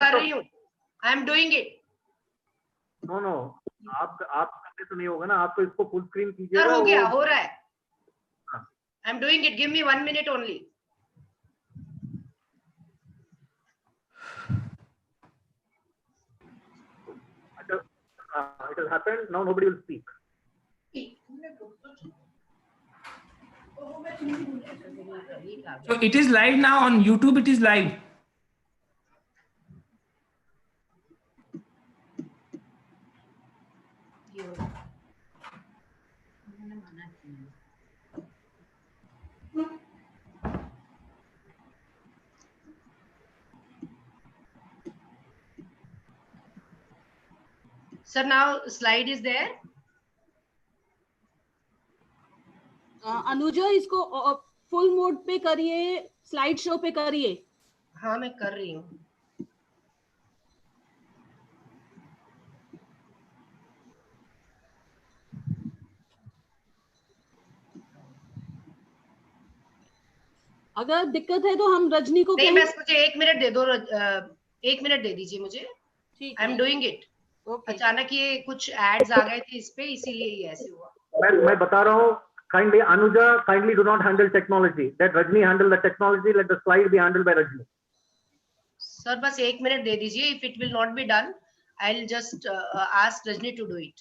कर रही हूँ, I am doing it. No no, आप करने तो नहीं होगा ना, आप तो इसको फुल स्क्रीन सर कीजिएगा। हो गया, हो रहा है। हाँ। आई am doing it, give me 1 minute only. It has happened. Now nobody will speak. So it is live now on YouTube. It is live. Sir, now slide is there. Anuja, इसको full mode पे करिए, slide show पे करिए। हाँ मैं कर रही हूँ। अगर दिक्कत है तो हम रजनी को नहीं, बस मुझे 1 मिनट दे दो, 1 मिनट दे दीजिए मुझे। ठीक आई है, एम डूइंग इट। अचानक ये कुछ एड्स आ गए थे इस पे, इसीलिए ये ऐसे हुआ। मैं बता रहा हूँ, kindly Anuja, kindly do not handle technology. Let Rajni handle the technology. Let the slide be handled by Rajni. Sir बस 1 मिनट दे दीजिए। If it will not be done, I will just ask Rajni to do it.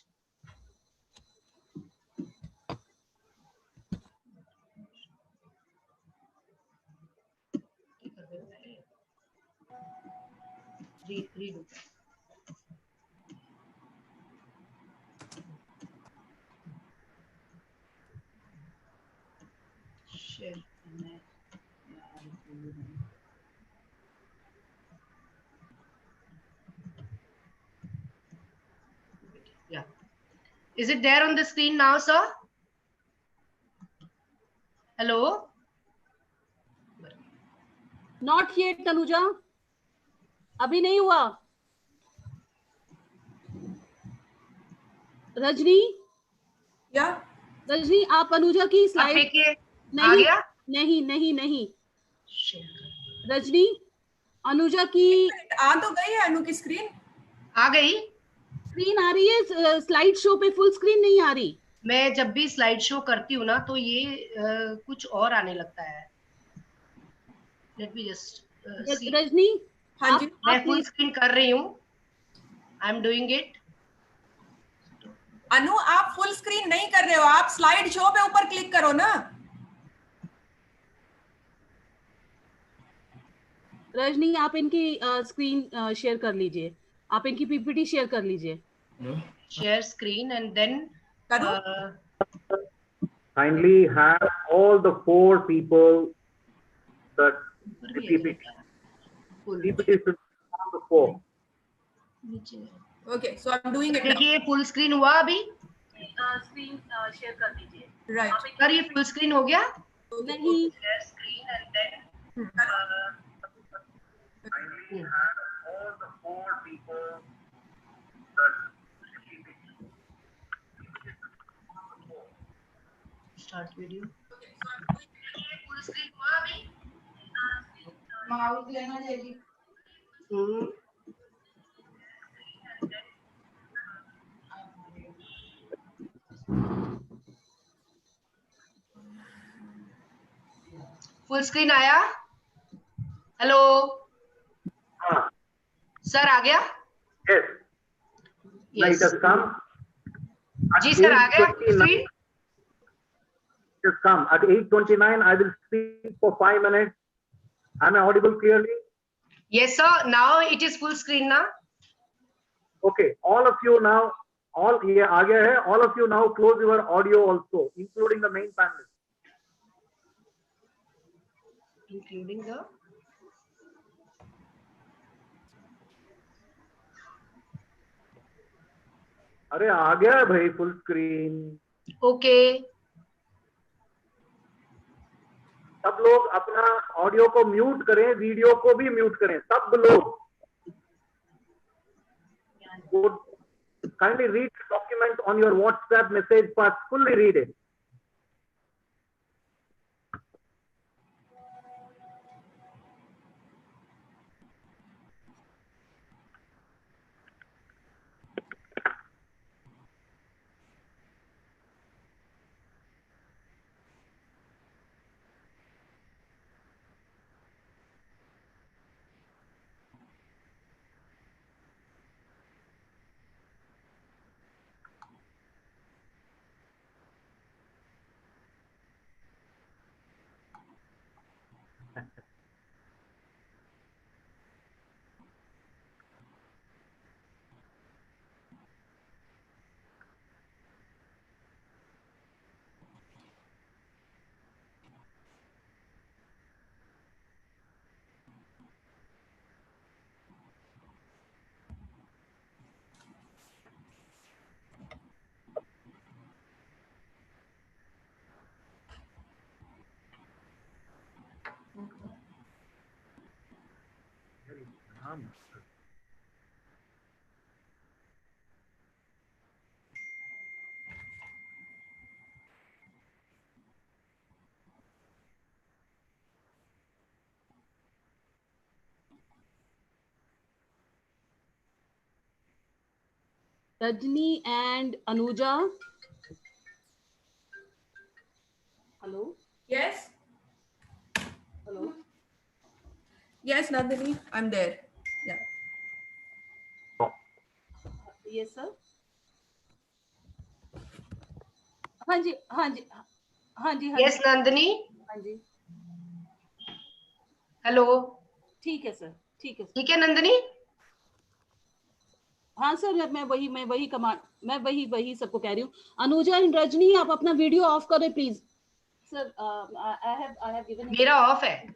Redo. Share Yeah. Is it there on the screen now, sir? Hello? Not yet Anuja, अभी नहीं हुआ। रजनी, या रजनी आप अनुजा की slide आ गया? नहीं नहीं नहीं, रजनी अनुजा की आ तो गई है, अनु की स्क्रीन आ गई। स्क्रीन आ रही है, स्लाइड शो पे फुल स्क्रीन नहीं आ रही। मैं जब भी स्लाइड शो करती हूँ ना, तो ये कुछ और आने लगता है। लेट मी जस्ट रजनी, हाँ जी, मैं फुल स्क्रीन कर रही हूँ। I am doing it. Anu आप फुल स्क्रीन नहीं कर रहे हो, आप स्लाइड शो पे ऊपर क्लिक करो ना। रजनी आप इनकी स्क्रीन शेयर कर लीजिए, आप इनकी पीपीटी शेयर कर लीजिए। Share screen and then Kindly have all the 4 people that PPT. PPT should be on the 4. Okay, so I am doing it. देखिए फुल स्क्रीन हुआ अभी। स्क्रीन शेयर कर दीजिए। राइट सर ये फुल स्क्रीन हो गया? नहीं, share screen and then Kindly have all the 4 people that start video. Full screen हुआ अभी? माउस लेना जल्दी। फुल स्क्रीन आया? हेलो सर, आ गया? Yes. Now it has come. जी सर, आ गया full screen. It has come at 8:29. I will speak for 5 minutes. Am I audible clearly? Yes sir, now it is full screen now. Okay, all of you now, all ये आ गया है. All of you now close your audio also, including the main panel. Including the अरे आ गया है भाई full screen. Okay. सब लोग अपना ऑडियो को म्यूट करें, वीडियो को भी म्यूट करें, सब लोग। Kindly read the document on your WhatsApp message pass, fully read it. Rajni and Anuja. Hello. Yes. Hello. Yes, Nandini, I'm there. Yeah. Yes, sir. हाँ जी, हाँ जी, हाँ जी, हाँ Yes, जी, Nandini. हाँ जी, हेलो. ठीक है सर, ठीक है सर. ठीक है नंदिनी. हाँ सर, मैं वही सबको कह रही हूँ. अनुजा एंड रजनी, आप अपना वीडियो ऑफ करें please. Sir, I have given. मेरा ऑफ है.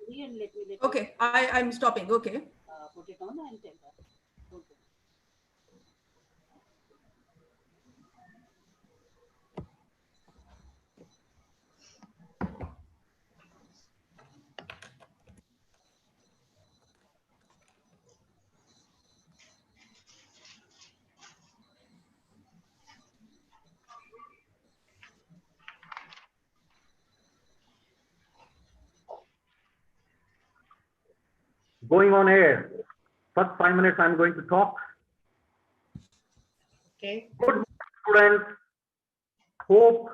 Okay, I'm stopping. Okay. Put it on and tell her. Okay. Going on air. First 5 minutes I'm going to talk. Okay. Good students. Hope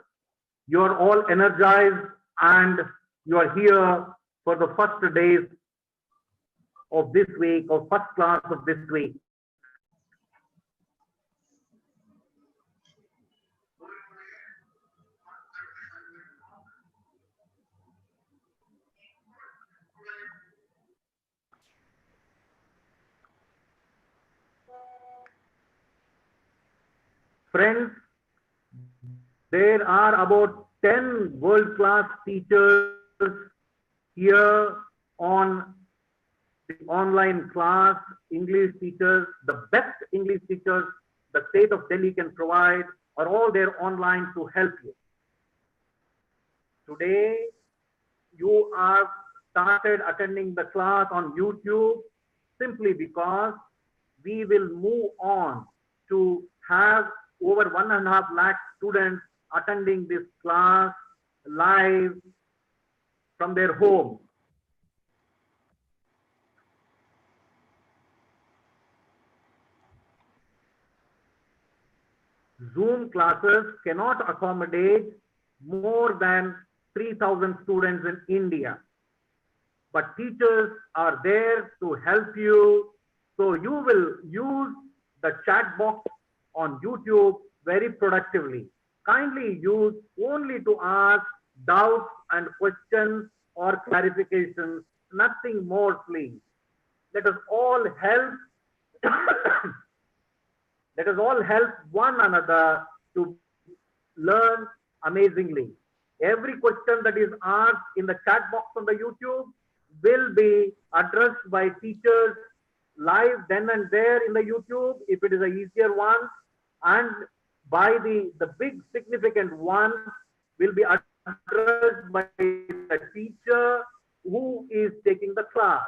you're all energized and you are here for the first days of this week or first class of this week. Friends, there are about 10 world-class teachers here on the online class, English teachers, the best English teachers the state of Delhi can provide are all there online to help you. Today, you are started attending the class on YouTube simply because we will move on to have over 1.5 lakh students attending this class live from their home. Zoom classes cannot accommodate more than 3,000 students in India. But teachers are there to help you. So you will use the chat box on YouTube very productively. Kindly use only to ask doubts and questions or clarifications, nothing more, please. Let us all help. Let us all help one another to learn amazingly. Every question that is asked in the chat box on the YouTube will be addressed by teachers live then and there in the YouTube if it is a easier one, and by the big significant one will be addressed by the teacher who is taking the class.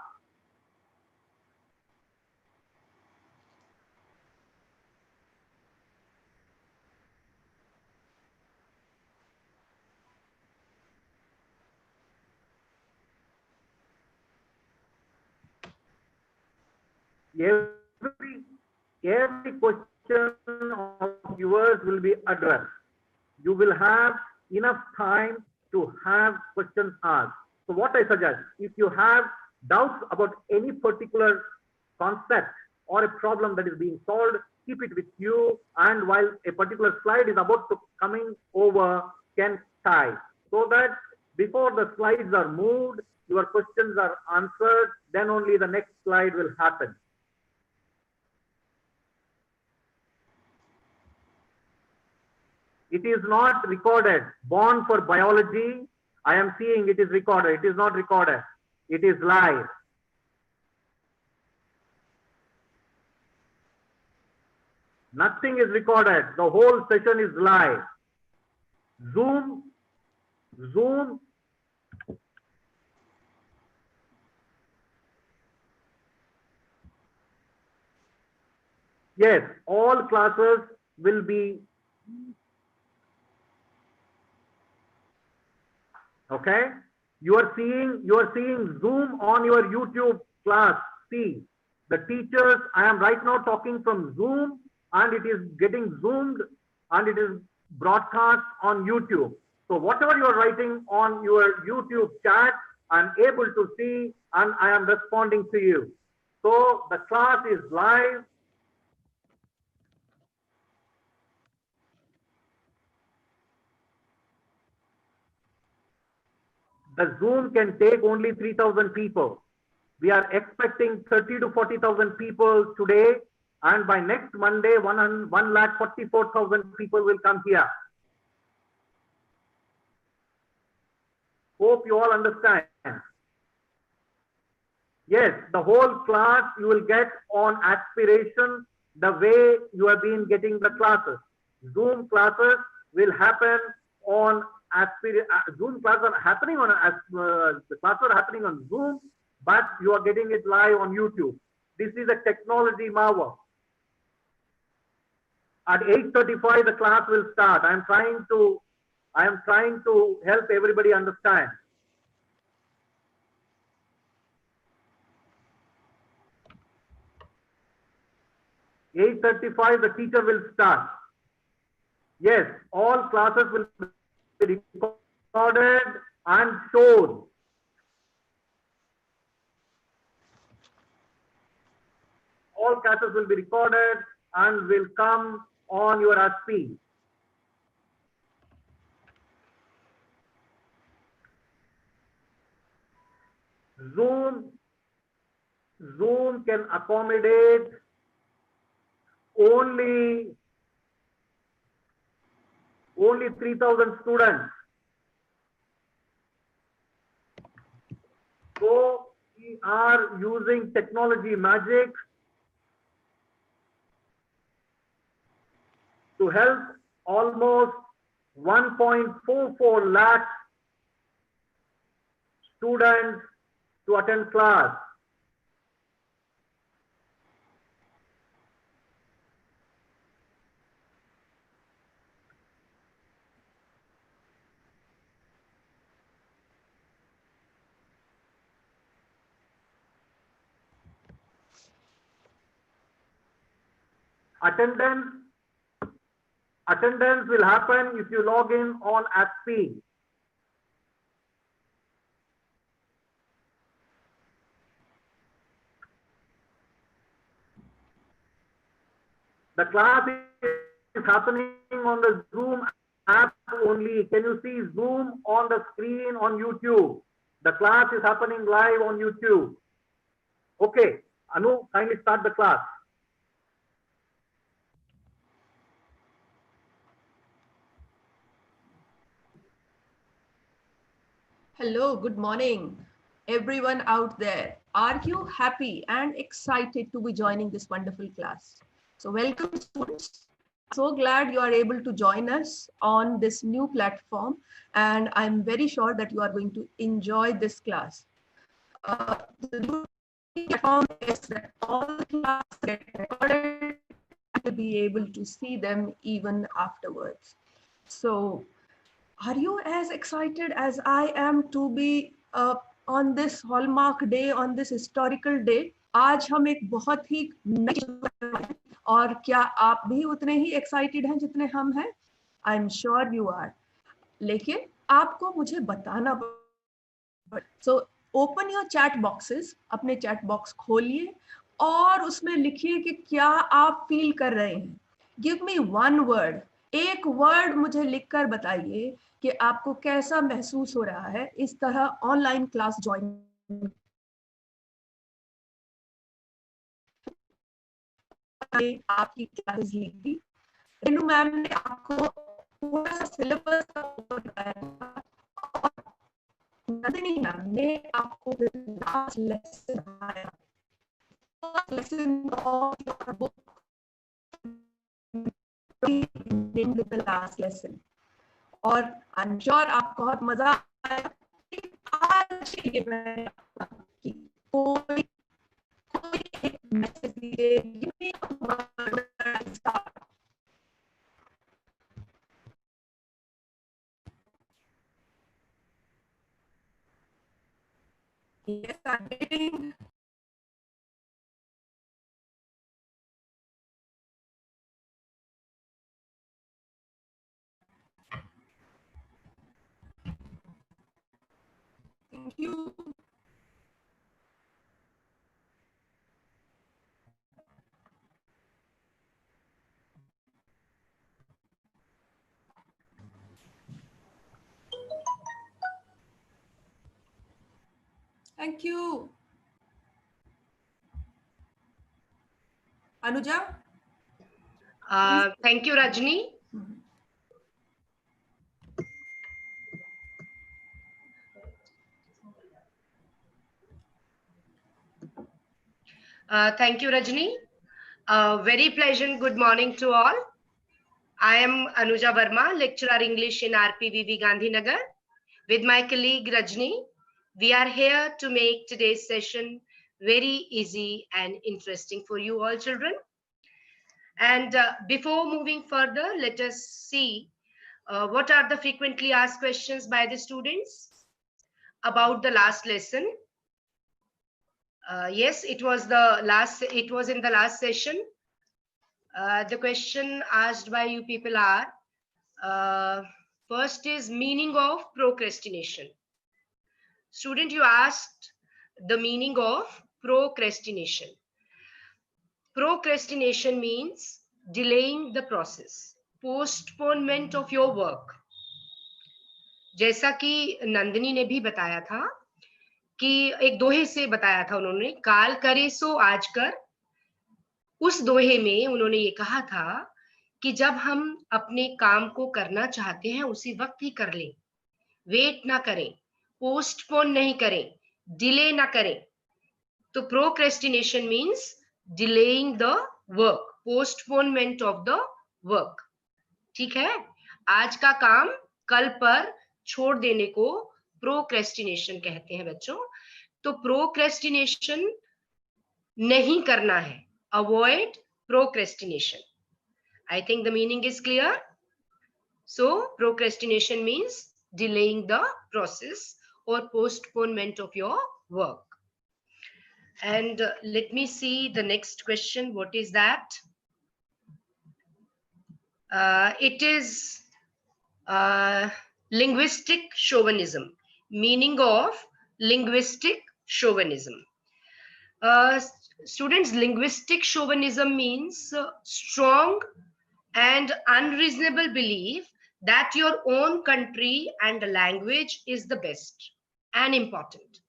Every question of yours will be addressed. You will have enough time to have questions asked. So what I suggest, if you have doubts about any particular concept or a problem that is being solved, keep it with you, and while a particular slide is about to coming over, can type, so that before the slides are moved, your questions are answered, then only the next slide will happen. It is not recorded. Born for biology, I am seeing it is recorded. It is not recorded. It is live. Nothing is recorded. The whole session is live. Zoom. Yes, all classes will be, okay? You are seeing Zoom on your YouTube class. See, the teachers, I am right now talking from Zoom, and it is getting zoomed and it is broadcast on YouTube. So whatever you are writing on your YouTube chat, I am able to see and I am responding to you. So the class is live. The Zoom can take only 3,000 people. We are expecting 30 to 40,000 people today, and by next Monday, 1,44,000 people will come here. Hope you all understand. Yes, the whole class you will get on Aspiration the way you have been getting the classes. Zoom classes will happen on Zoom classes are happening on the classes are happening on Zoom, but you are getting it live on YouTube. This is a technology marvel. At 8:35 the class will start. I am trying to help everybody understand. At 8:35 the teacher will start. Yes, all classes will be recorded and shown. All classes will be recorded and will come on your SP. Zoom can accommodate only 3,000 students. So we are using technology magic to help almost 1.44 lakh students to attend class. Attendance will happen if you log in on ASP. The class is happening on the Zoom app only. Can you see Zoom on the screen on YouTube? The class is happening live on YouTube. Okay, Anu, kindly start the class. Hello, good morning, everyone out there. Are you happy and excited to be joining this wonderful class? So welcome, students. So glad you are able to join us on this new platform, and I'm very sure that you are going to enjoy this class. The new platform is that all classes get recorded and you'll be able to see them even afterwards. So are you as excited as I am to be on this hallmark day, on this historical day? आज हम एक बहुत ही और क्या आप भी उतने ही excited हैं जितने हम हैं? I am sure you are. लेकिन आपको मुझे बताना पड़ेगा. So open your chat boxes, अपने चैट बॉक्स खोलिए और उसमें लिखिए कि क्या आप फील कर रहे हैं. गिव मी वन वर्ड, एक वर्ड मुझे लिखकर बताइए कि आपको कैसा महसूस हो रहा है इस तरह ऑनलाइन क्लास ज्वाइन. आपकी क्लासेस ली थी, रेनू मैम ने आपको पूरा सिलेबस का बताया और नंदिनी मैम ने आपको लास्ट लेसन बताया. Lesson of your book in the last lesson. और आई एम श्योर आपको बहुत मजा आया. आज ये कोई एक मैसेज दीजिए, Thank you. Thank you. Anuja? Thank you, Rajni. Thank you, Rajni. Very pleasant good morning to all. I am Anuja Verma, lecturer English in RPVV Gandhinagar. With my colleague Rajni, we are here to make today's session very easy and interesting for you all children. And before moving further, let us see what are the frequently asked questions by the students about the last lesson. Yes, it was in the last session. The question asked by you people are, first is meaning of procrastination. Student, you asked the meaning of procrastination. Procrastination means delaying the process, postponement of your work. जैसा कि नंदिनी ने भी बताया था कि एक दोहे से बताया था उन्होंने, काल करे सो आज कर। उस दोहे में उन्होंने ये कहा था कि जब हम अपने काम को करना चाहते हैं उसी वक्त ही कर लें, वेट ना करें, पोस्टपोन नहीं करें, डिले ना करें। तो procrastination means delaying the work, postponement of the work. ठीक है, आज का काम कल पर छोड़ देने को प्रोक्रेस्टिनेशन कहते हैं बच्चों। तो प्रोक्रेस्टिनेशन नहीं करना है, avoid procrastination. I think the meaning is clear. So procrastination means delaying the process or postponement of your work. And let me see the next question. What is that? It is linguistic chauvinism. Meaning of linguistic chauvinism. Students, linguistic chauvinism means strong and unreasonable belief that your own country and language is the best and important.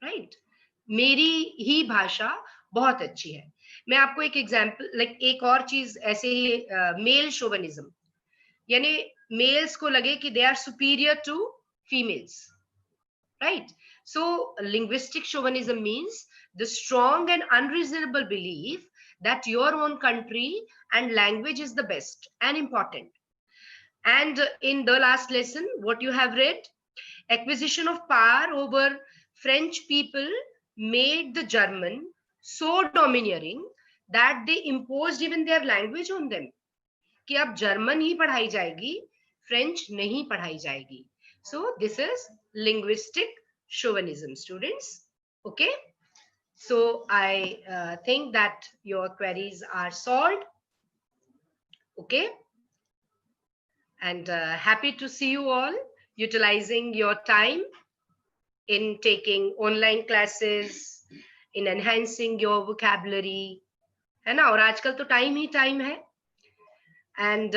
Right? मेरी ही भाषा बहुत अच्छी है। मैं आपको एक example, एक और चीज ऐसे ही, मेल शोवनिज्म, यानी मेल्स को लगे कि they are superior to females, right? So linguistic chauvinism means the strong and unreasonable belief that your own country and language is the best and important. And in the last lesson, what you have read, acquisition of power over French people made the German so domineering that they imposed even their language on them. कि अब German ही पढ़ाई जाएगी, French नहीं पढ़ाई जाएगी. So this is linguistic chauvinism, students. Okay. So I think that your queries are solved. Okay. And happy to see you all utilizing your time in taking online classes, in enhancing your vocabulary. है ना? और आजकल तो time ही time है. And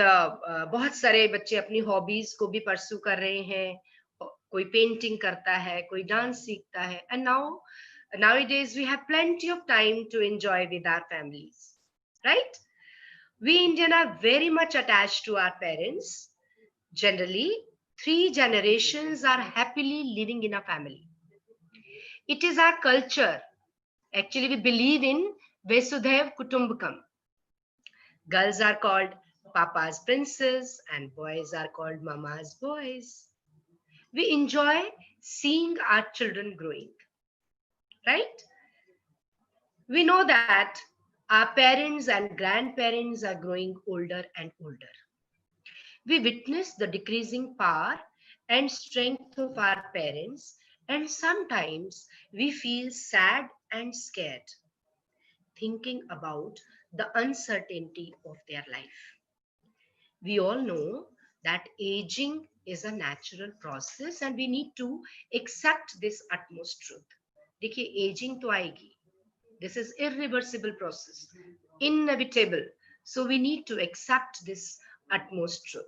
बहुत सारे बच्चे अपनी हॉबीज को भी परस्यू कर रहे हैं. कोई पेंटिंग करता है, कोई डांस सीखता है. And nowadays we have plenty of time to enjoy with our families, right? We Indians are very much attached to our parents. Generally, 3 generations are happily living in a family. It is our culture. Actually, we believe in Vasudhaiv Kutumbakam. Girls are called Papa's princess and boys are called Mama's boys. We enjoy seeing our children growing. Right? We know that our parents and grandparents are growing older and older. We witness the decreasing power and strength of our parents, and sometimes we feel sad and scared, thinking about the uncertainty of their life. We all know that aging is a natural process and we need to accept this utmost truth. देखिए aging तो आएगी. This is irreversible process, inevitable. So we need to accept this utmost truth.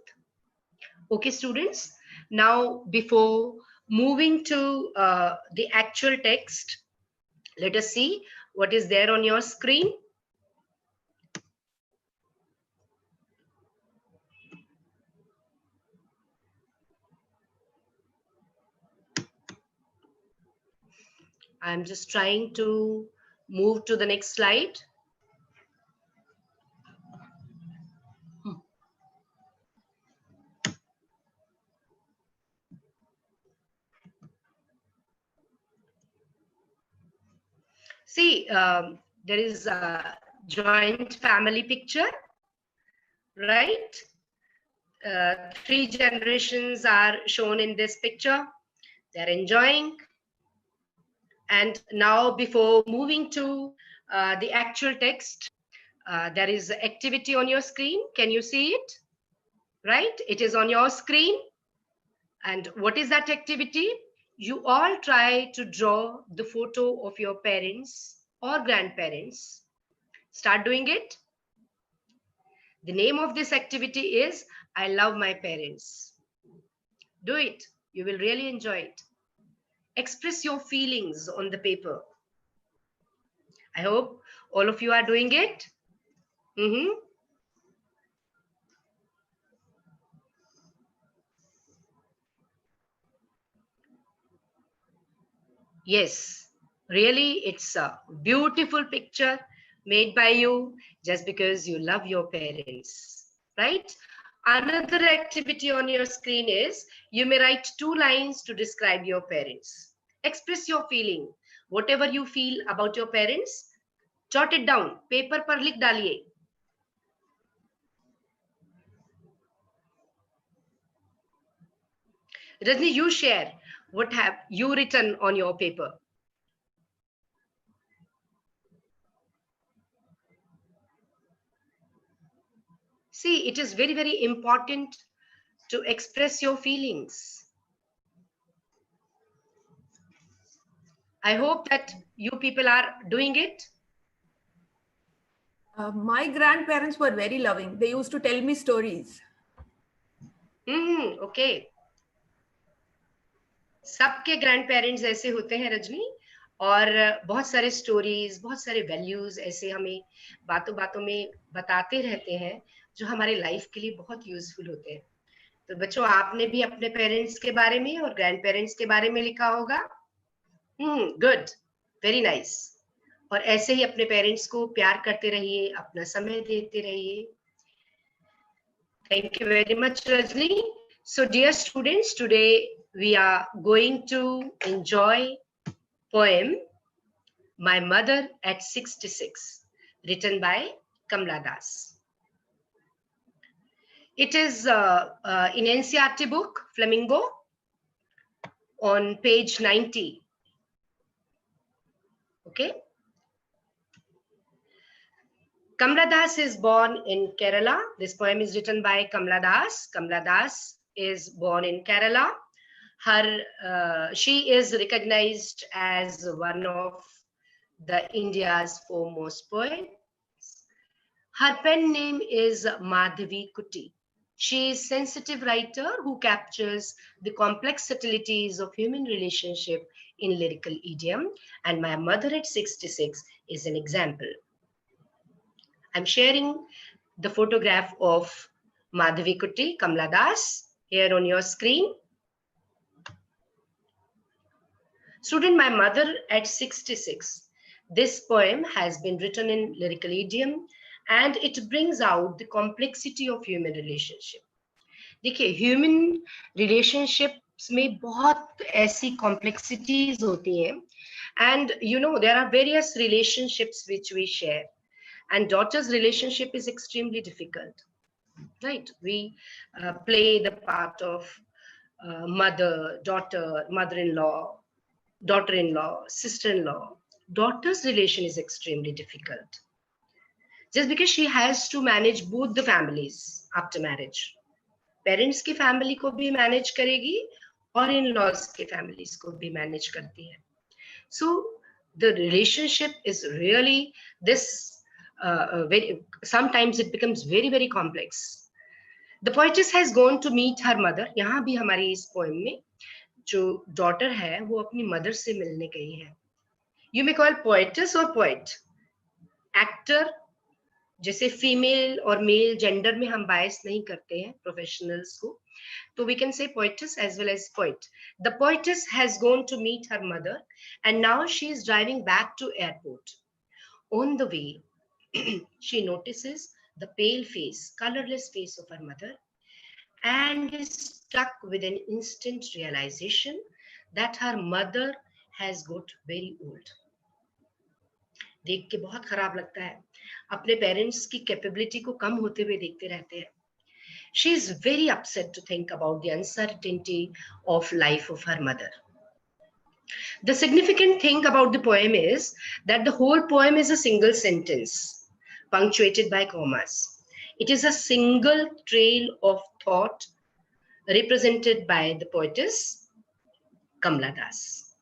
Okay, students. Now, before moving to the actual text, let us see what is there on your screen. I'm just trying to move to the next slide. See, there is a joint family picture, right? 3 generations are shown in this picture. They're enjoying. And now, before moving to the actual text, there is activity on your screen. Can you see it? Right? It is on your screen. And what is that activity? You all try to draw the photo of your parents or grandparents. Start doing it. The name of this activity is I Love My Parents. Do it. You will really enjoy it. Express your feelings on the paper. I hope all of you are doing it. Yes, really, it's a beautiful picture made by you just because you love your parents, right? Another activity on your screen is you may write 2 lines to describe your parents. Express your feeling. Whatever you feel about your parents, jot it down. Paper पर लिख डालिए. Rajni, you share. What have you written on your paper? See, it is very, very important to express your feelings. I hope that you people are doing it. My grandparents were very loving. They used to tell me stories. Okay. सबके grand parents ऐसे होते हैं रजनी, और बहुत सारे stories, बहुत सारे values ऐसे हमें बातों बातों में बताते रहते हैं जो हमारे लाइफ के लिए बहुत यूजफुल होते हैं. तो बच्चों, आपने भी अपने पेरेंट्स के बारे में और ग्रैंड पेरेंट्स के बारे में लिखा होगा. Good, very nice. और ऐसे ही अपने पेरेंट्स को प्यार करते रहिए, अपना समय देते रहिए. Thank you very much, Rajni. So, dear students, today we are going to enjoy poem My Mother at 66, written by Kamla Das. It is in NCERT book, Flamingo, on page 90. Okay. Kamla Das is born in Kerala. This poem is written by Kamla Das. Kamla Das is born in Kerala. She is recognized as one of the India's foremost poets. Her pen name is Madhavi Kuti. She is a sensitive writer who captures the complex subtleties of human relationship in lyrical idiom, and My Mother at 66 is an example. I'm sharing the photograph of Madhavi Kuti, Kamla Das, here on your screen. Student, My Mother at 66. This poem has been written in lyrical idiom and it brings out the complexity of human relationship. देखिए, human relationships में बहुत ऐसी complexities होती हैं, and you know there are various relationships which we share. And daughter's relationship is extremely difficult, right? We play the part of mother, daughter, mother-in-law, daughter-in-law, sister-in-law. Daughter's relation is extremely difficult. Just because she has to manage both the families after marriage. Parents की family को भी manage करेगी और in laws की families को भी manage करती है. So the relationship is really this sometimes it becomes very complex. The poetess has gone to meet her mother. यहाँ भी हमारी इस poem में जो daughter है वो अपनी mother से मिलने गई है. You may call poetess or poet. Actor, जैसे फीमेल और मेल जेंडर में हम बायस नहीं करते हैं प्रोफेशनल्स को, so we can say poetess as well as poet. The poetess has gone to meet her mother and now she is driving back to airport. On the way, she notices the pale face, colorless face of her mother and is struck with an instant realization that her mother has got very old. देख के बहुत खराब लगता है, अपने parents की capability को कम होते हुए देखते रहते हैं. She is very upset to think about the uncertainty of life of her mother. The significant thing about the poem is that the whole poem is a single sentence, punctuated by commas. It is a single trail of thought represented by the poetess Kamala Das.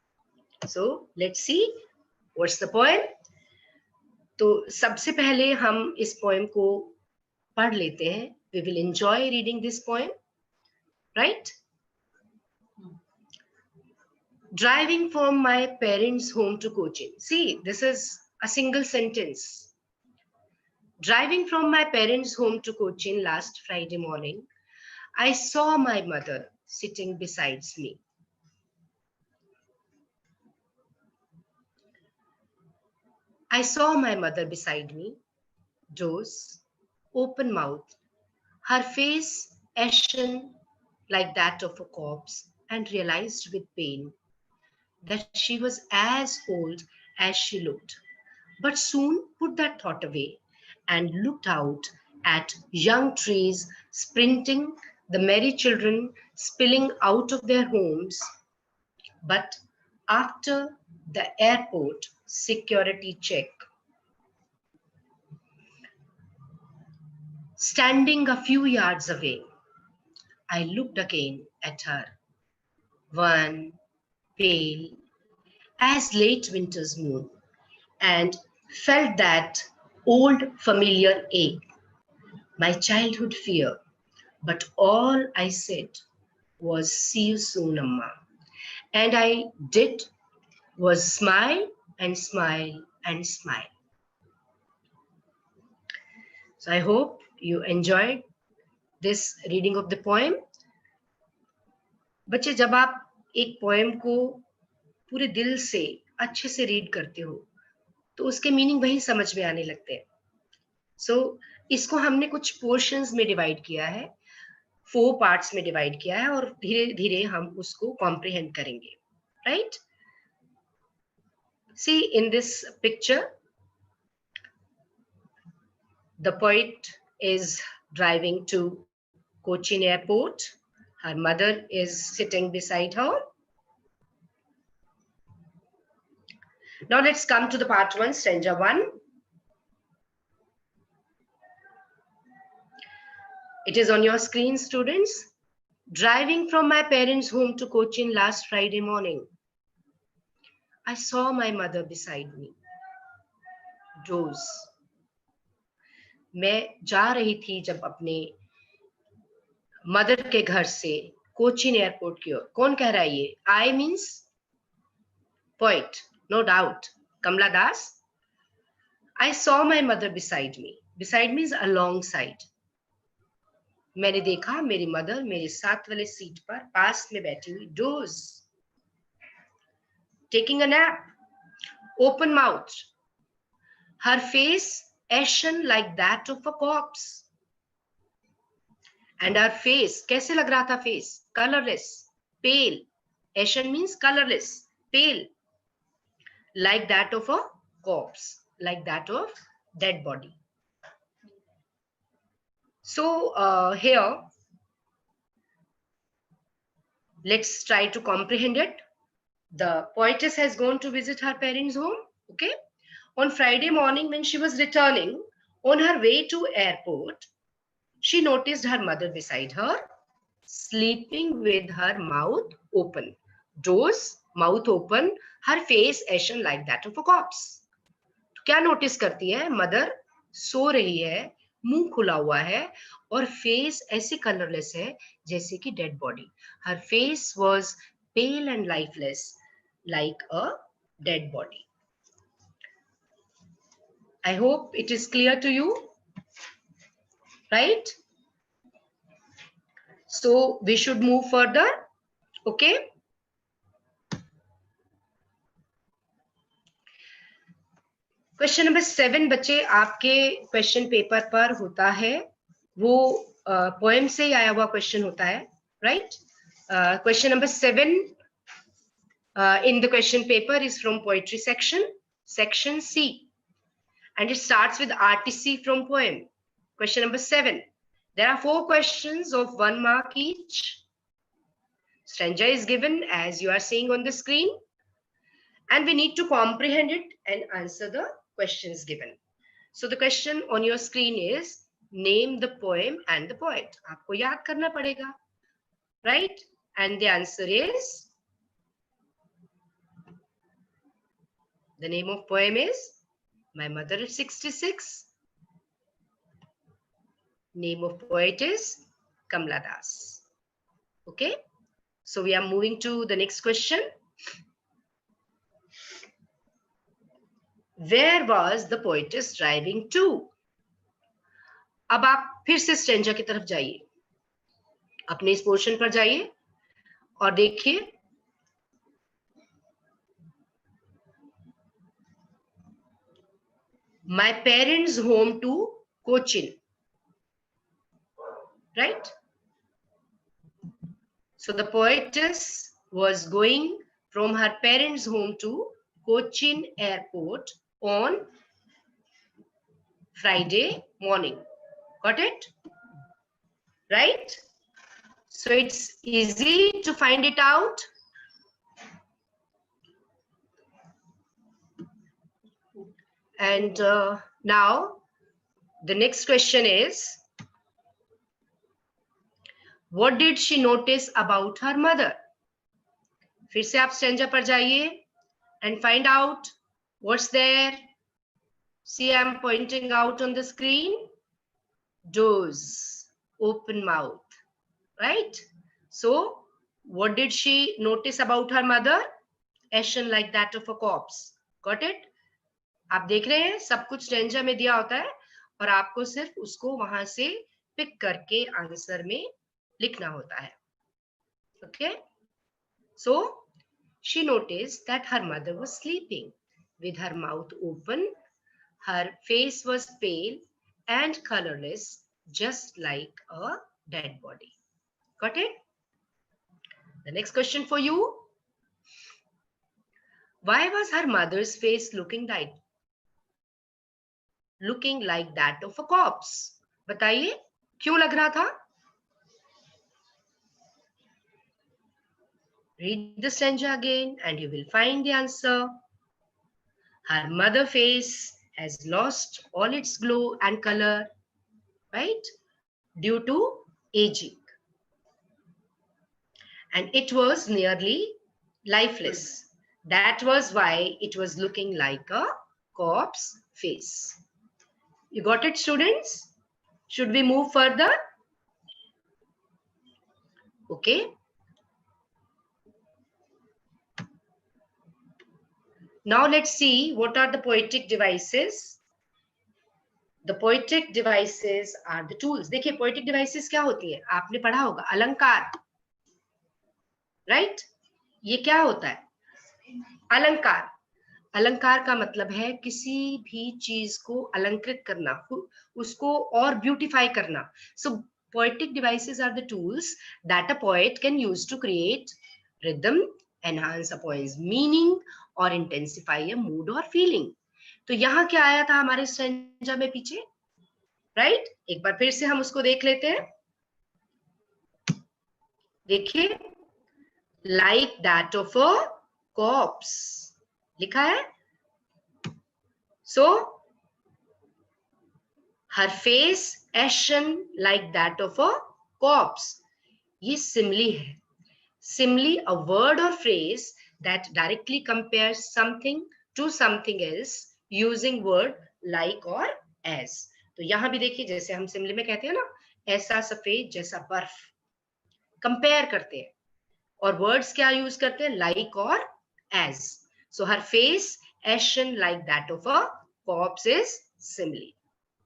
So let's see what's the poem. तो सबसे पहले हम इस poem को पढ़ लेते हैं. We will enjoy reading this poem, right? Driving from my parents' home to Cochin. See, this is a single sentence. Driving from my parents' home to Cochin last Friday morning, I saw my mother sitting beside me. I saw my mother beside me, doze, open mouth, her face ashen like that of a corpse, and realized with pain that she was as old as she looked, but soon put that thought away and looked out at young trees sprinting, the merry children spilling out of their homes. But after the airport security check, standing a few yards away, I looked again at her, one pale as late winter's moon, and felt that old familiar ache, my childhood fear. But all I said was, "See you soon, Amma." And I did was smile and smile and smile. So I hope you enjoyed this reading of the poem. बच्चे, जब आप एक poem को पूरे दिल से अच्छे से रीड करते हो तो उसके मीनिंग वही समझ में आने लगते हैं. सो इसको हमने कुछ पोर्शंस में डिवाइड किया है, 4 पार्ट्स में डिवाइड किया है और धीरे धीरे हम उसको कॉम्प्रिहेंड करेंगे, right? See in this picture, the poet is driving to Cochin airport. Her mother is sitting beside her. Now let's come to the part 1, stanza 1. It is on your screen, students. Driving from my parents' home to Cochin last Friday morning, I saw my mother beside me, doze. मैं जा रही थी जब अपने mother के घर से Cochin airport की ओर. कौन कह रहा है ये? I means poet, no doubt, Kamala Das. I saw my mother beside me. Beside me is alongside. मैंने देखा मेरी मदर मेरे साथ वाले सीट पर पास में बैठी हुई, doze, taking a nap, open mouth, her face ashen like that of a corpse, and her face, कैसे लग रहा था face? Colorless, pale. Ashen means colorless, pale, like that of a corpse, like that of dead body. So here, let's try to comprehend it. The poetess has gone to visit her parents' home, okay? On Friday morning, when she was returning, on her way to airport, she noticed her mother beside her, sleeping with her mouth open. Doze, mouth open, her face ashen like that of a corpse. तो क्या notice करती है? Mother so रही है, मुंह खुला हुआ है और फेस ऐसे कलरलेस है जैसे कि dead body. Her face was pale and lifeless like a dead body. I hope it is clear to you, right? So we should move further. Okay. Question number 7 बच्चे आपके क्वेश्चन पेपर पर होता है, वो poem से ही आया हुआ question होता है, right? Question number 7 in the question paper is from poetry section C, and it starts with RTC from poem. Question number 7. There are 4 questions of 1 mark each. Stanza is given as you are seeing on the screen, and we need to comprehend it and answer the questions given. So the question on your screen is name the poem and the poet. आपको याद करना पड़ेगा, right? And the answer is, the name of poem is My Mother is 66. Name of poet is Kamla Das. Okay, so we are moving to the next question. Where was the poetess driving to? अब आप फिर से stanza की तरफ जाइए, अपने इस portion पर जाइए और देखिए My parents' home to Cochin, right? So the poetess was going from her parents' home to Cochin airport on Friday morning. Got it? Right? So it's easy to find it out. And now the next question is, what did she notice about her mother? फिर से आप stanza पर जाइए and find out what's there. See, I'm pointing out on the screen. Doze, open mouth, right? So what did she notice about her mother? Ashen like that of a corpse. Got it? आप देख रहे हैं सब कुछ stanza में दिया होता है और आपको सिर्फ उसको वहां से पिक करके आंसर में लिखना होता है. Okay, so she noticed that her mother was sleeping with her mouth open. Her face was pale and colorless, just like a dead body. Got it? The next question for you. Why was her mother's face looking like that of a corpse? बताइए क्यों लग रहा था? Read the stanza again and you will find the answer. Her mother face has lost all its glow and color, right? Due to aging. And it was nearly lifeless. That was why it was looking like a corpse face. You got it, students? Should we move further? Okay. Now let's see what are the poetic devices. The poetic devices are the tools. देखिए poetic devices क्या होती है? आपने पढ़ा होगा अलंकार, right? ये क्या होता है? अलंकार. अलंकार का मतलब है किसी भी चीज को अलंकृत करना, उसको और ब्यूटिफाई करना. So poetic devices are the tools that a poet can use to create rhythm, enhance a poem's meaning or intensify a mood or feeling. तो यहाँ क्या आया था हमारे स्टेंजा में पीछे, राइट? एक बार फिर से हम उसको देख लेते हैं. देखिए, like that of a corpse लिखा है. So her face ashen like that of a corpse. ये simile है. Simile, a word or phrase that directly compares something to something else using word like or as. तो यहाँ भी देखिए, जैसे हम simile में कहते हैं ना, ऐसा सफेद जैसा बर्फ, कंपेयर करते हैं, और वर्ड्स क्या यूज करते हैं, like और as. So her face ashen like that of a corpse is simile.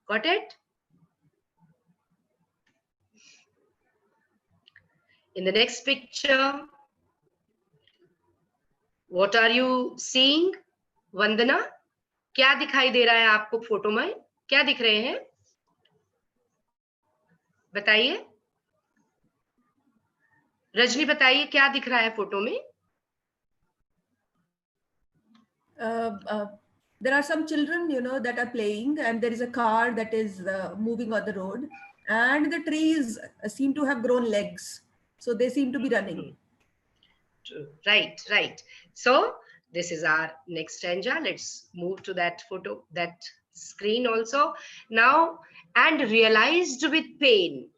Got it? In the next picture, what are you seeing? वंदना, क्या दिखाई दे रहा है आपको फोटो में? क्या दिख रहे हैं, बताइए. रजनी बताइए, क्या दिख रहा है फोटो में? There are some children, that are playing, and there is a car that is moving on the road, and the trees seem to have grown legs, so they seem to be running. Right, right. So this is our next stanza. Let's move to that photo, that screen also. Now, and realized with pain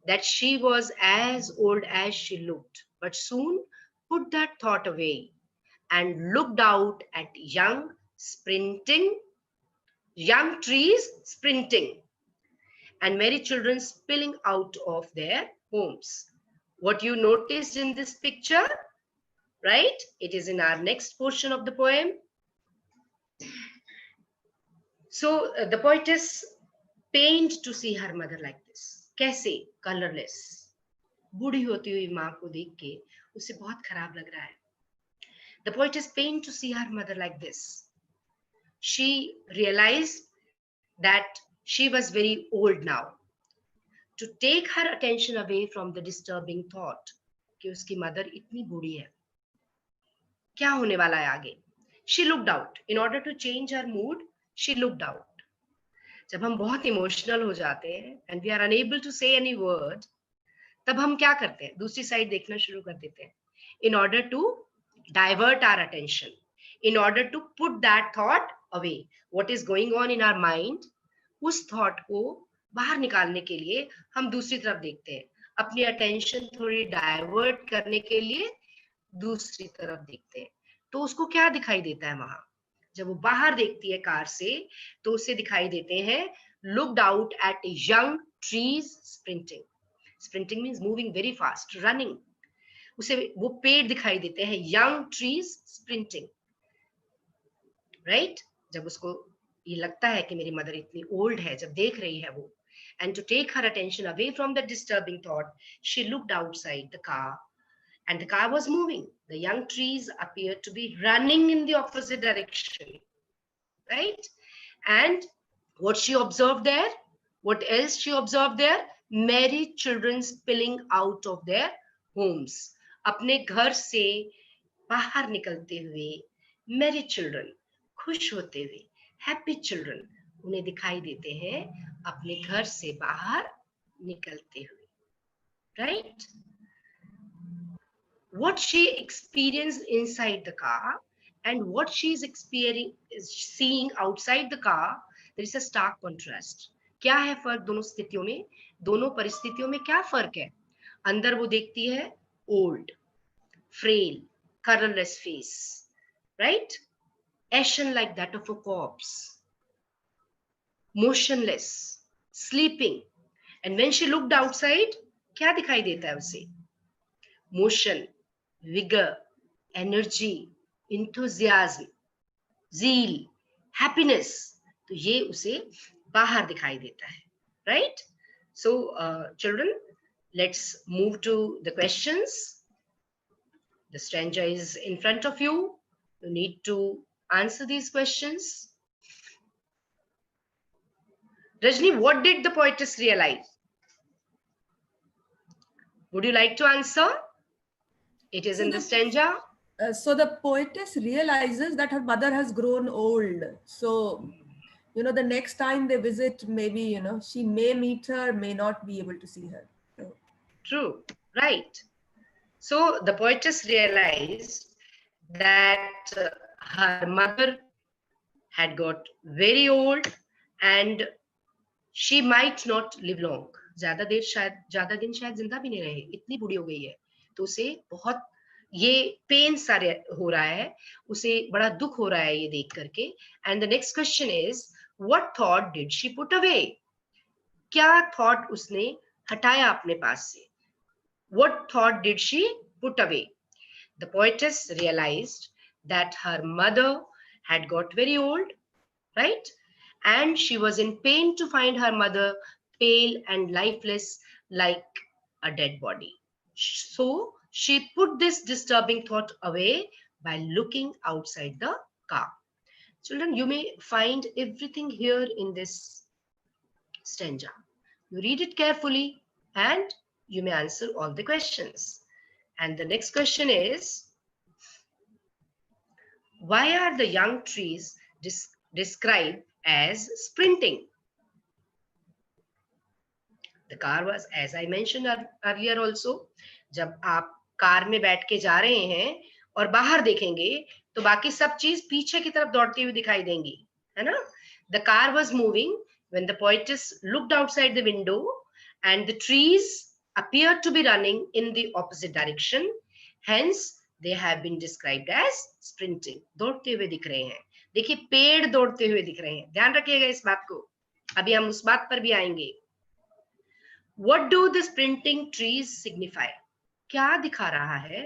that she was as old as she looked, but soon put that thought away and looked out at young trees sprinting, and merry children spilling out of their homes. What you noticed in this picture, right? It is in our next portion of the poem. So the poetess pained to see her mother like this. कैसे? Colorless. बूढ़ी होती हुई माँ को देख के उसे बहुत खराब लग रहा है. The poetess pained to see her mother like this. She realized that she was very old now. To take her attention away from the disturbing thought कि उसकी mother इतनी बूढ़ी है, क्या होने वाला है आगे. She looked out. In order to change her mood, she looked out. जब हम बहुत इमोशनल हो जाते हैं and we are unable to say any word, तब हम क्या करते हैं, दूसरी साइड देखना शुरू कर देते हैं. In order to divert our attention, in order to put that thought away, what is going on in our mind, उस thought को बाहर निकालने के लिए हम दूसरी तरफ देखते हैं. अपनी attention थोड़ी divert करने के लिए दूसरी तरफ देखते हैं. तो उसको क्या दिखाई देता है वहां, जब वो बाहर देखती है कार से, तो उसे दिखाई देते हैं looked out at young trees sprinting. Sprinting means moving very fast, running. उसे वो पेड़ दिखाई देते हैं, young trees sprinting, right? जब उसको ये लगता है कि मेरी मदर इतनी ओल्ड है, जब देख रही है वो, and to take her attention away from the disturbing thought, she looked outside the car, and the car was moving. The young trees appeared to be running in the opposite direction, right? And what she observed there, what else she observed there? Merry children spilling out of their homes. अपने घर से बाहर निकलते हुए merry children, खुश होते हुए, happy children, उन्हें दिखाई देते हैं अपने घर से बाहर निकलते हुए, right? What she experienced inside the car and what she is seeing outside the car, there is a stark contrast. क्या है फर्क दोनों स्थितियों में, दोनों परिस्थितियों में क्या फर्क है? अंदर वो देखती है old, frail, colorless face, right? Ashen like that of a corpse, motionless, sleeping. And when she looked outside, क्या दिखाई देता है उसे? Motion, vigor, energy, enthusiasm, zeal, happiness. तो ये उसे बाहर दिखाई देता है, right? So children, let's move to the questions. The stanza is in front of you. You need to answer these questions. Rajni, what did the poetess realize? Would you like to answer? It is in the stanza. So the poetess realizes that her mother has grown old. So, the next time they visit, maybe, she may meet her, may not be able to see her. So. True, right. So the poetess realized that her mother had got very old and she might not live long. ज्यादा दिन शायद जिंदा भी नहीं रहे, इतनी बूढ़ी हो गई है। तो उसे बहुत ये पेन सारे हो रहा है, उसे बड़ा दुख हो रहा है ये देख करके। And the next question is what thought did she put away? क्या थॉट उसने हटाया अपने पास से? What thought did she put away? The poetess realized that her mother had got very old, right? And she was in pain to find her mother pale and lifeless like a dead body. So she put this disturbing thought away by looking outside the car. Children, you may find everything here in this stanza. You read it carefully and you may answer all the questions. And the next question is, why are the young trees described as sprinting? The car was, as I mentioned earlier also, जब आप car में बैठ के जा रहे हैं और बाहर देखेंगे तो बाकी सब चीज पीछे की तरफ दौड़ती हुई दिखाई देंगी, है ना? The car was moving when the poetess looked outside the window and the trees appeared to be running in the opposite direction. Hence, they have been described as sprinting. दौड़ते हुए दिख रहे हैं। देखिए, पेड़ दौड़ते हुए दिख रहे हैं। ध्यान रखिएगा इस बात को, अभी हम उस बात पर भी आएंगे। What do the sprinting trees signify? क्या दिखा रहा है,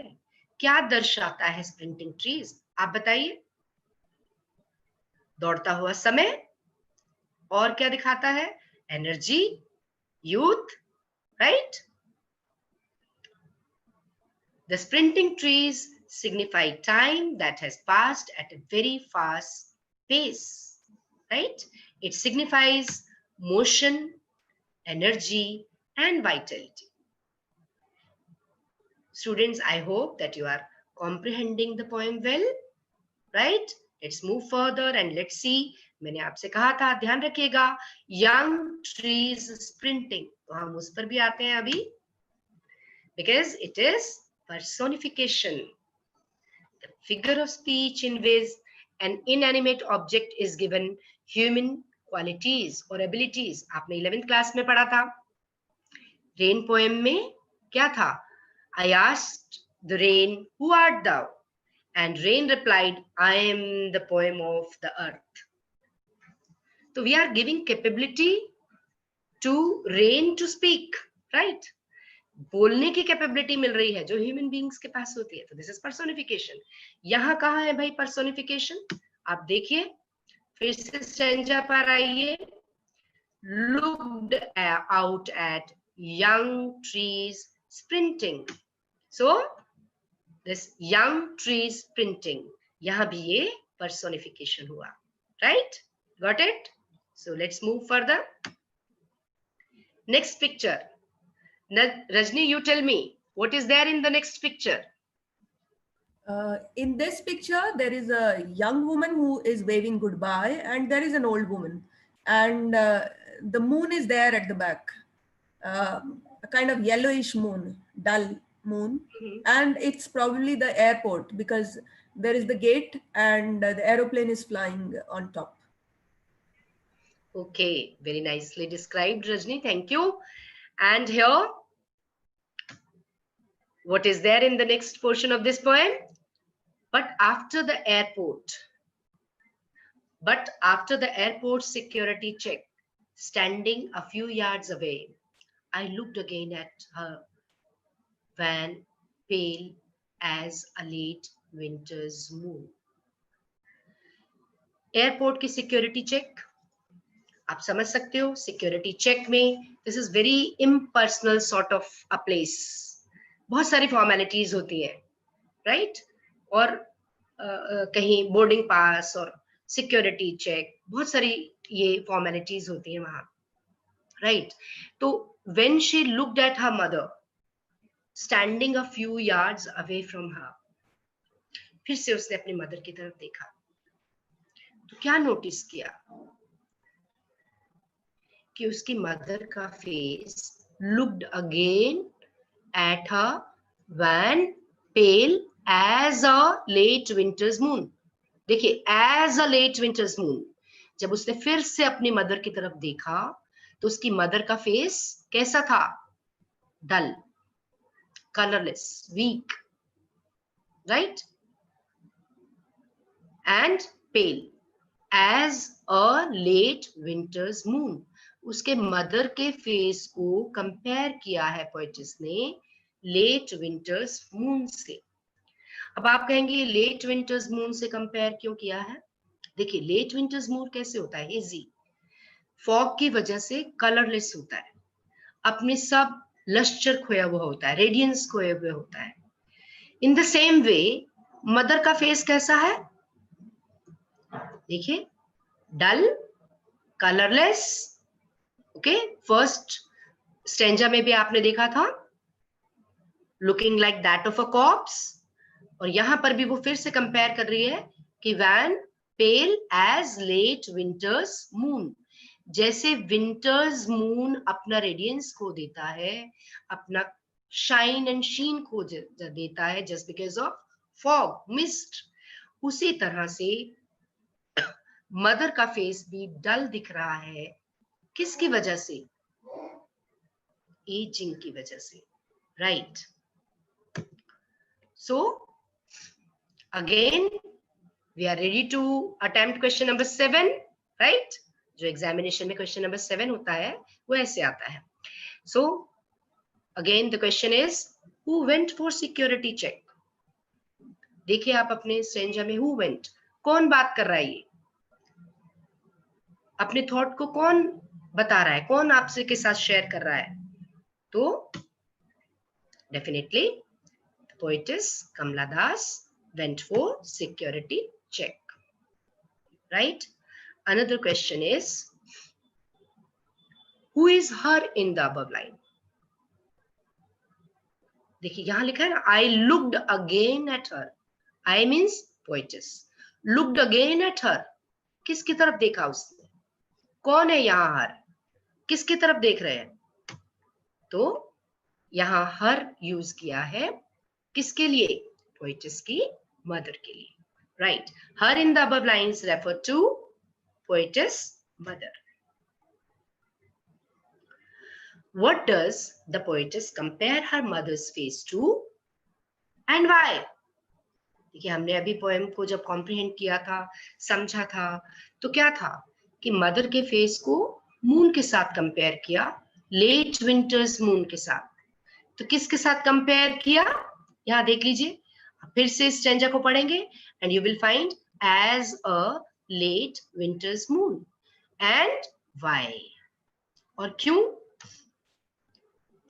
क्या दर्शाता है sprinting trees? आप बताइए। दौड़ता हुआ समय, और क्या दिखाता है? Energy, youth, right? The sprinting trees signify time that has passed at a very fast pace, right? It signifies motion, energy, and vitality. Students, I hope that you are comprehending the poem well, right? Let's move further and let's see. मैंने आपसे कहा था, ध्यान रखिएगा, young trees sprinting, तो हम उस पर भी आते हैं अभी, because it is personification. The figure of speech in which an inanimate object is given human qualities or abilities. आपने 11th क्लास में पढ़ा था। रेन पोएम में क्या था? I asked the rain, who art thou? And rain replied, I am the poem of the earth. So we are giving capability to rain to speak, right? बोलने की capability मिल रही है जो ह्यूमन बीइंग्स के पास होती है। तो दिस इज पर्सोनिफिकेशन। यहाँ कहाँ है भाई पर्सोनिफिकेशन? आप देखिए, फिर से स्टैंजा पर आइए। Looked out at young trees sprinting. So this young trees sprinting, यहाँ भी ये personification हुआ, right? Got it? So let's move further. Next picture. Rajni, you tell me, what is there in the next picture? In this picture, there is a young woman who is waving goodbye, and there is an old woman, and the moon is there at the back, a kind of yellowish moon, dull moon, and it's probably the airport because there is the gate and the aeroplane is flying on top. Okay, very nicely described, Rajni. Thank you. And here, what is there in the next portion of this poem? But after the airport security check, standing a few yards away, I looked again at her van, pale as a late winter's moon. Airport की security check, आप समझ सकते हो, security check में this is very impersonal sort of a place. बहुत सारी formalities होती हैं, right? और कहीं boarding pass और security check, बहुत सारी ये formalities होती हैं वहाँ, right? तो when she looked at her mother, standing a few yards away from her, फिर से उसने अपनी मदर की तरफ देखा, तो क्या नोटिस किया कि उसकी मदर का face looked again at her van, pale as a late winter's moon. देखिए, as a late winter's moon, जब उसने फिर से अपनी मदर की तरफ देखा तो उसकी मदर का फेस कैसा था? Dull, colourless, weak, right, and pale as a late winter's moon. उसके मदर के फेस को कंपेयर किया है पोएटिस ने लेट विंटर्स मून से। अब आप कहेंगे लेट विंटर्स मून से कंपेयर क्यों किया है? देखिए, लेट विंटर्स मून कैसे होता है? हेजी, फॉग की वजह से कलरलेस होता है, अपने सब लश्चर खोया हुआ होता है, रेडियंस खोए हुए होता है। In the same way mother का फेस कैसा है? देखिए, डल, कलरलेस। ओके, फर्स्ट स्टेंजा में भी आपने देखा था looking like that of a cops, और यहां पर भी वो फिर से कंपेयर कर रही है कि वैन पेल एज लेट विंटर्स मून। जैसे विंटर्स मून अपना रेडियंस खो देता है, अपना शाइन एंड शीन खो देता है just because of fog, mist, उसी तरह से मदर का फेस भी डल दिख रहा है। किसकी वजह से? एजिंग की वजह से, right. So again we are ready to attempt question number 7, right. जो एग्जामिनेशन में क्वेश्चन नंबर 7 होता है वो ऐसे आता है। So again the question is who went for security check. देखिए आप अपने स्ट्रेंजर में, हु वेंट, कौन बात कर रहा है? ये अपने थॉट को कौन बता रहा है, कौन आपसे के साथ शेयर कर रहा है? तो definitely poetess Kamala Das went for security check, right? Another question is who is her in the above line? देखिए यहां लिखा है ना, I looked again at her. I means poetess. Looked again at her. किसकी तरफ देखा उसने? कौन है यहाँ हर? किसकी तरफ देख रहे हैं? तो यहाँ हर यूज किया है किसके लिए? पोएटिस की मदर के लिए, right? Her in the above lines refer to poetess mother. What does the poetess compare her mother's face to and why? देखिए हमने अभी पोएम को जब कॉम्प्रिहेंड किया था, समझा था, तो क्या था कि मदर के फेस को मून के साथ कंपेयर किया, लेट विंटर्स मून के साथ। तो किसके साथ कंपेयर किया? यहां देख लीजिए, फिर से स्टेंजा को पढ़ेंगे and you will find as a late winter's moon and why, और क्यों?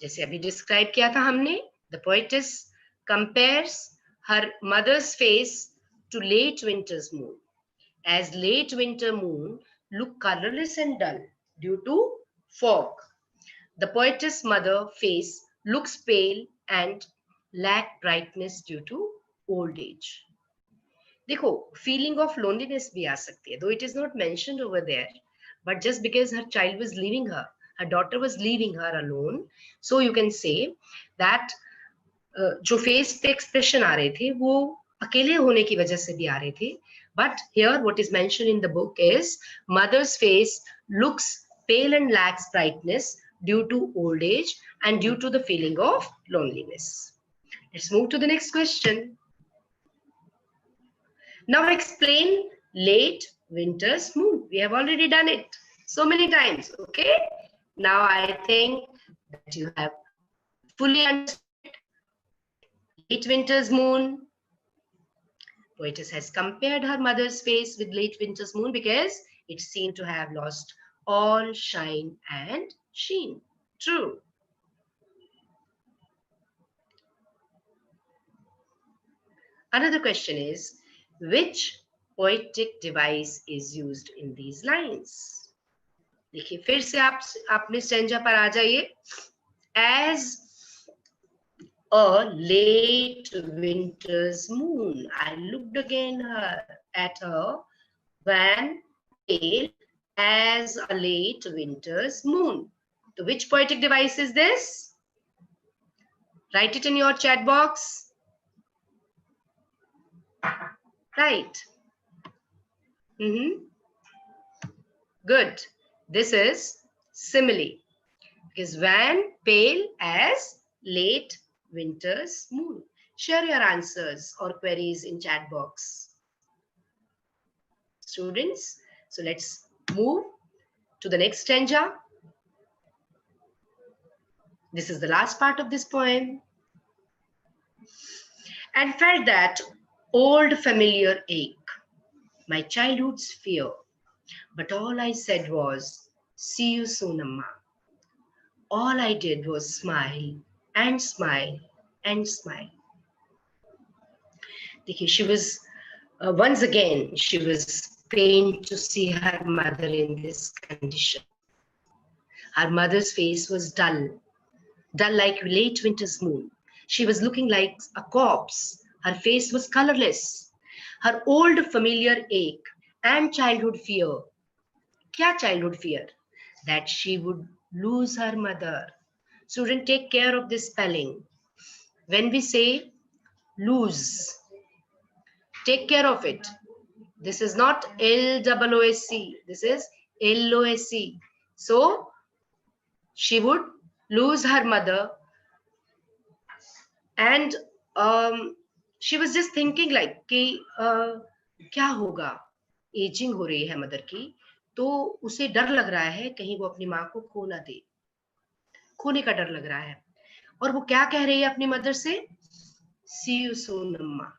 जैसे अभी डिस्क्राइब किया था हमने, the poetess compares her mother's face to late winter's moon as late winter moon look colorless and dull due to fog. The poetess mother face looks pale and lack brightness due to old age. देखो, feeling of loneliness भी आ सकती है, though it is not mentioned over there, but just because her child was leaving her, her daughter was leaving her alone, so you can say that जो face पे expression आ रहे थे वो अकेले होने की वजह से भी आ रहे थे। But here what is mentioned in the book is mother's face looks pale and lacks brightness due to old age and due to the feeling of loneliness. Let's move to the next question. Now explain late winter's moon. We have already done it so many times, okay? Now I think that you have fully understood late winter's moon. Poetess has compared her mother's face with late winter's moon because it's seen to have lost all shine and sheen. True. Another question is, which poetic device is used in these lines? देखिए फिर से आप अपने stanza पर आ जाइए। As a late winter's moon, I looked again at her when pale as a late winter's moon. So which poetic device is this? Write it in your chat box. Right. Good. This is simile, because wan, pale as late winter's moon. Share your answers or queries in chat box, students. So let's move to the next stanza. This is the last part of this poem. And felt that old familiar ache, my childhood's fear. But all I said was, see you soon, Amma. All I did was smile and smile and smile. She was, once again, she was pained to see her mother in this condition. Her mother's face was dull like late winter's moon. She was looking like a corpse. Her face was colorless. Her old familiar ache and childhood fear. Kya childhood fear? That she would lose her mother. Student, take care of this spelling. When we say lose, take care of it. This is not L-O-O-S-C. This is L-O-S-C. So, she would lose her mother, and she was just thinking like कि क्या होगा, ageing हो रही है mother की, तो उसे डर लग रहा है कहीं वो अपनी माँ को खो ना दे, खोने का डर लग रहा है. और वो क्या कह रही है अपनी मदर से? See you soon, Amma.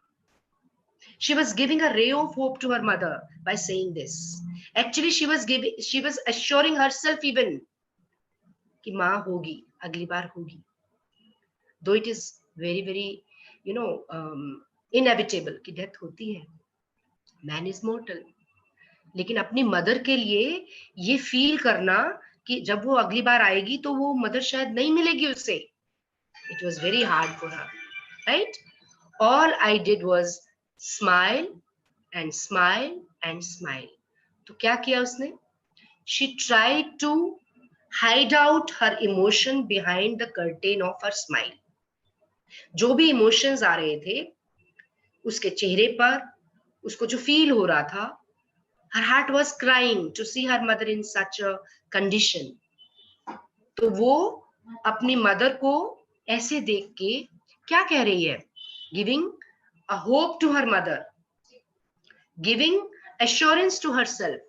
She was giving a ray of hope to her mother by saying this. Actually, she was assuring herself even कि माँ होगी, अगली बार होगी. Though it is very, very, inevitable कि डेथ होती है. Man is mortal. लेकिन अपनी मदर के लिए ये फील करना कि जब वो अगली बार आएगी तो वो मदर शायद नहीं मिलेगी उससे. It was very hard for her, right? All I did was smile and smile and smile. तो क्या किया उसने? She tried to hide out her emotion behind the curtain of her smile. जो भी emotions आ रहे थे उसके चेहरे पर, उसको जो feel हो रहा था, her heart was crying to see her mother in such a condition. तो वो अपनी mother को ऐसे देख के क्या कह रही है? Giving a hope to her mother, giving assurance to herself,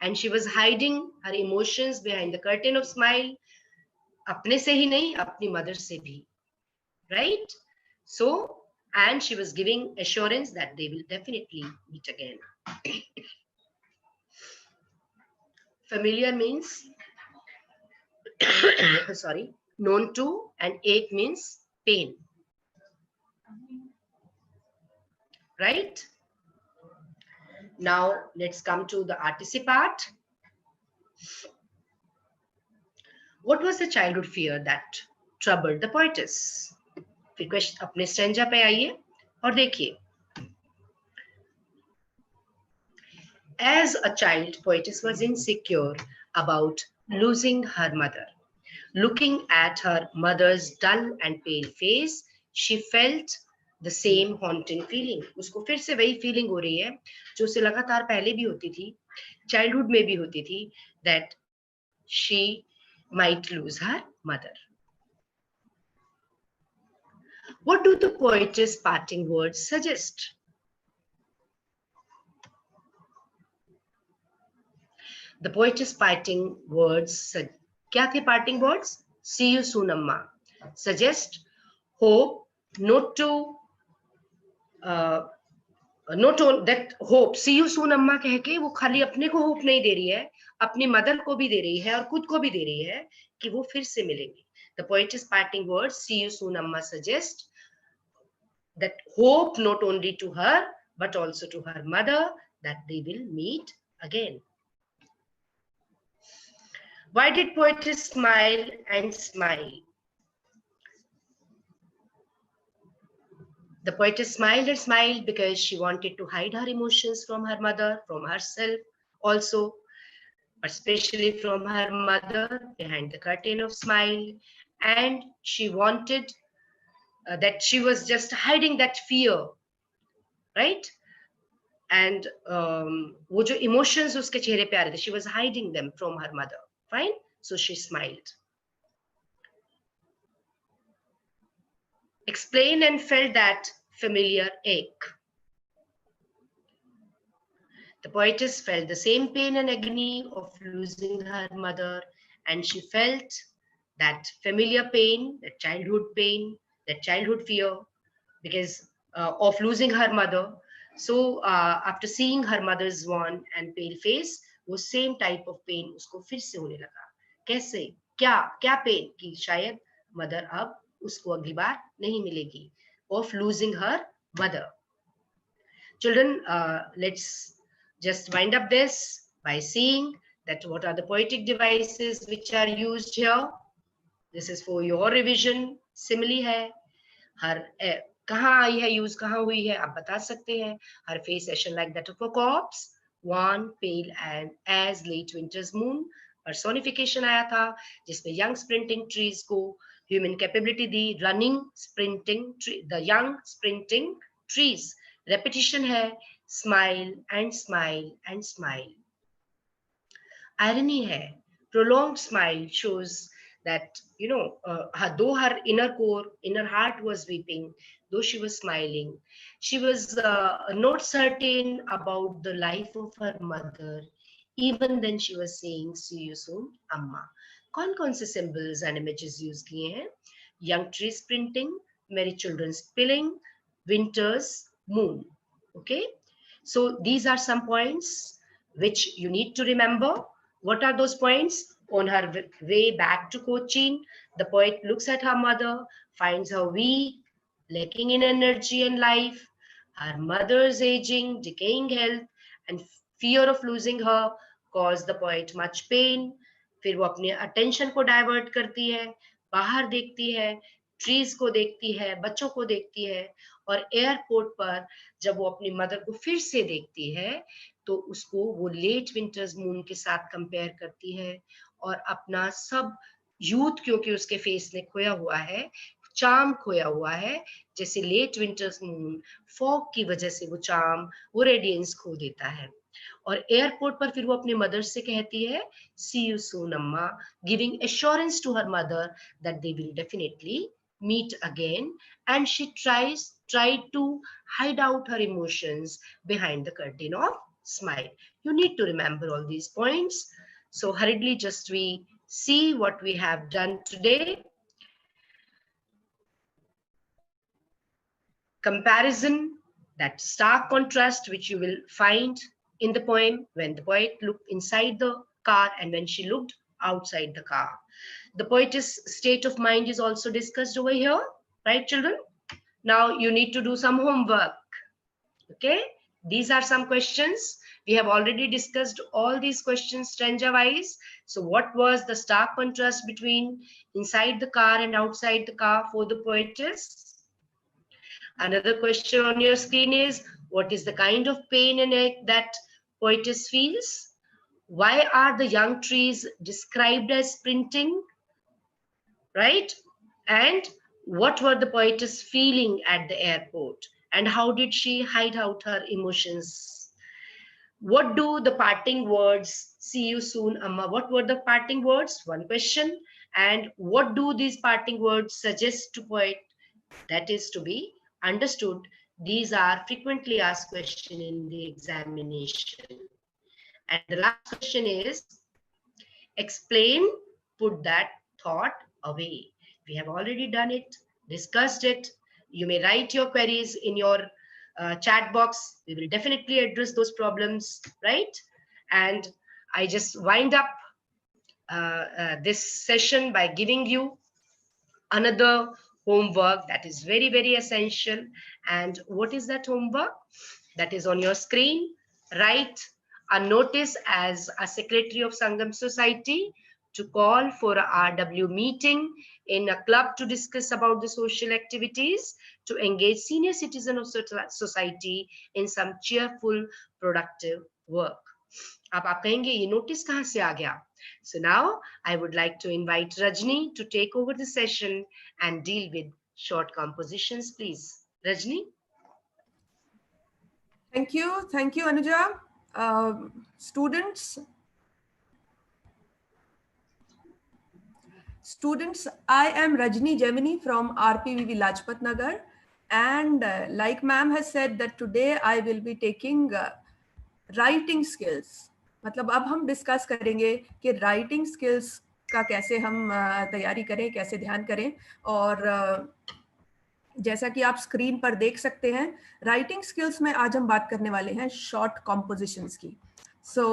and she was hiding her emotions behind the curtain of smile. अपने से ही नहीं, अपनी mother से भी, right? So, and she was giving assurance that they will definitely meet again. Familiar means sorry, known to, and ache means pain, right? Now let's come to the RTC part. What was the childhood fear that troubled the poetess? फिर question अपने stanza पे आइए और देखिए. As a child, poetess was insecure about losing her mother. Looking at her mother's dull and pale face, she felt the same haunting feeling. उसको फिर से वही feeling हो रही है जो उसे लगातार पहले भी होती थी, childhood में भी होती थी, that she might lose her mother. What do the poetess' parting words suggest? The poetess' parting words, क्या थे parting words? See you soon, Amma. Suggest hope, not that hope. See you soon, Amma कह के वो खाली अपने को hope नहीं दे रही है, अपनी mother को भी दे रही है और खुद को भी दे रही है कि वो फिर से मिलेंगे. The poetess' parting words, see you soon, Amma, suggest that hope not only to her but also to her mother that they will meet again. Why did poetess smile and smile? The poetess smiled and smiled because she wanted to hide her emotions from her mother, from herself also, but especially from her mother behind the curtain of smile. And she wanted that she was just hiding that fear, right? And वो जो emotions उसके चेहरे पे आ रहे थे, she was hiding them from her mother. Fine. so she smiled. Explain and felt that familiar ache. The poetess felt the same pain and agony of losing her mother, and she felt that familiar pain, that childhood fear, because of losing her mother. So after seeing her mother's wan and pale face, वो same type of pain उसको फिर से होने लगा. कैसे? क्या pain? कि शायद mother अब उसको अगली बार नहीं मिलेगी. Of losing her mother. Children, let's just wind up this by seeing that what are the poetic devices which are used here. This is for your revision. Simile है. हर कहाँ आई है, यूज कहाँ हुई है, आप बता सकते हैं. Her face session like that of a corpse, wan, pale and as late winter's moon. Personification आया था जिसमें young sprinting trees को human capability the. Running, sprinting, the young sprinting trees. Repetition है. Smile and smile and smile. Irony है. Prolonged smile shows that, you know, though her inner heart was weeping, though she was smiling, she was not certain about the life of her mother. Even then she was saying, see you soon, Amma. कौन से symbols and images use किए हैं? Young tree sprinting, merry children spilling, winter's moon. Okay, so these are some points which you need to remember. What are those points? On her way back to Cochin, the poet looks at her mother, finds her weak, lacking in energy and life, her mother's aging, decaying health, and fear of losing her caused the poet much pain. फिर वो अपने attention को divert करती है, बाहर देखती है, trees को देखती है, बच्चों को देखती है, और एयरपोर्ट पर जब वो अपनी मदर को फिर से देखती है तो उसको वो लेट विंटर्स मून के साथ कंपेयर करती है और अपना सब यूथ, क्योंकि उसके फेस में खोया हुआ है, चार्म खोया हुआ है, जैसे लेट विंटर्स मून फॉग की वजह से वो चार्म, वो रेडियंस खो देता है. और एयरपोर्ट पर फिर वो अपने मदर से कहती है, सी यू सून अम्मा, giving assurance to her mother that they will definitely meet again, and she tried to hide out her emotions behind the curtain of smile. You need to remember all these points. So hurriedly just we see what we have done today. Comparison, that stark contrast which you will find in the poem when the poet looked inside the car and when she looked outside the car. The poetess state of mind is also discussed over here, right, children? Now you need to do some homework. Okay, these are some questions. We have already discussed all these questions stanza-wise. So what was the stark contrast between inside the car and outside the car for the poetess? Another question on your screen is, what is the kind of pain and ache that poetess feels? Why are the young trees described as sprinting? Right? And what were the poetess feeling at the airport? And how did she hide out her emotions? What do the parting words, see you soon, Amma, what were the parting words? One question. And what do these parting words suggest to poet? That is to be understood. These are frequently asked questions in the examination. And the last question is, explain, put that thought away. We have already done it, discussed it. You may write your queries in your chat box. We will definitely address those problems, right? And I just wind up this session by giving you another homework that is very, very essential. And what is that homework? That is on your screen. Write a notice as a secretary of Sangam Society to call for a RW meeting in a club to discuss about the social activities, to engage senior citizens of society in some cheerful, productive work. अब आप कहेंगे ये notice कहाँ से आ गया? So now I would like to invite Rajni to take over the session and deal with short compositions, please. Rajni. Thank you, Anuja. Students, Students, I am Rajni Gemini from RPVV Lajpat Nagar, and like ma'am has said that today I will be taking writing skills. मतलब अब हम discuss करेंगे कि writing skills का कैसे हम तैयारी करें, कैसे ध्यान करें। और जैसा कि आप स्क्रीन पर देख सकते हैं, राइटिंग स्किल्स में आज हम बात करने वाले हैं शॉर्ट कॉम्पोजिशंस की। So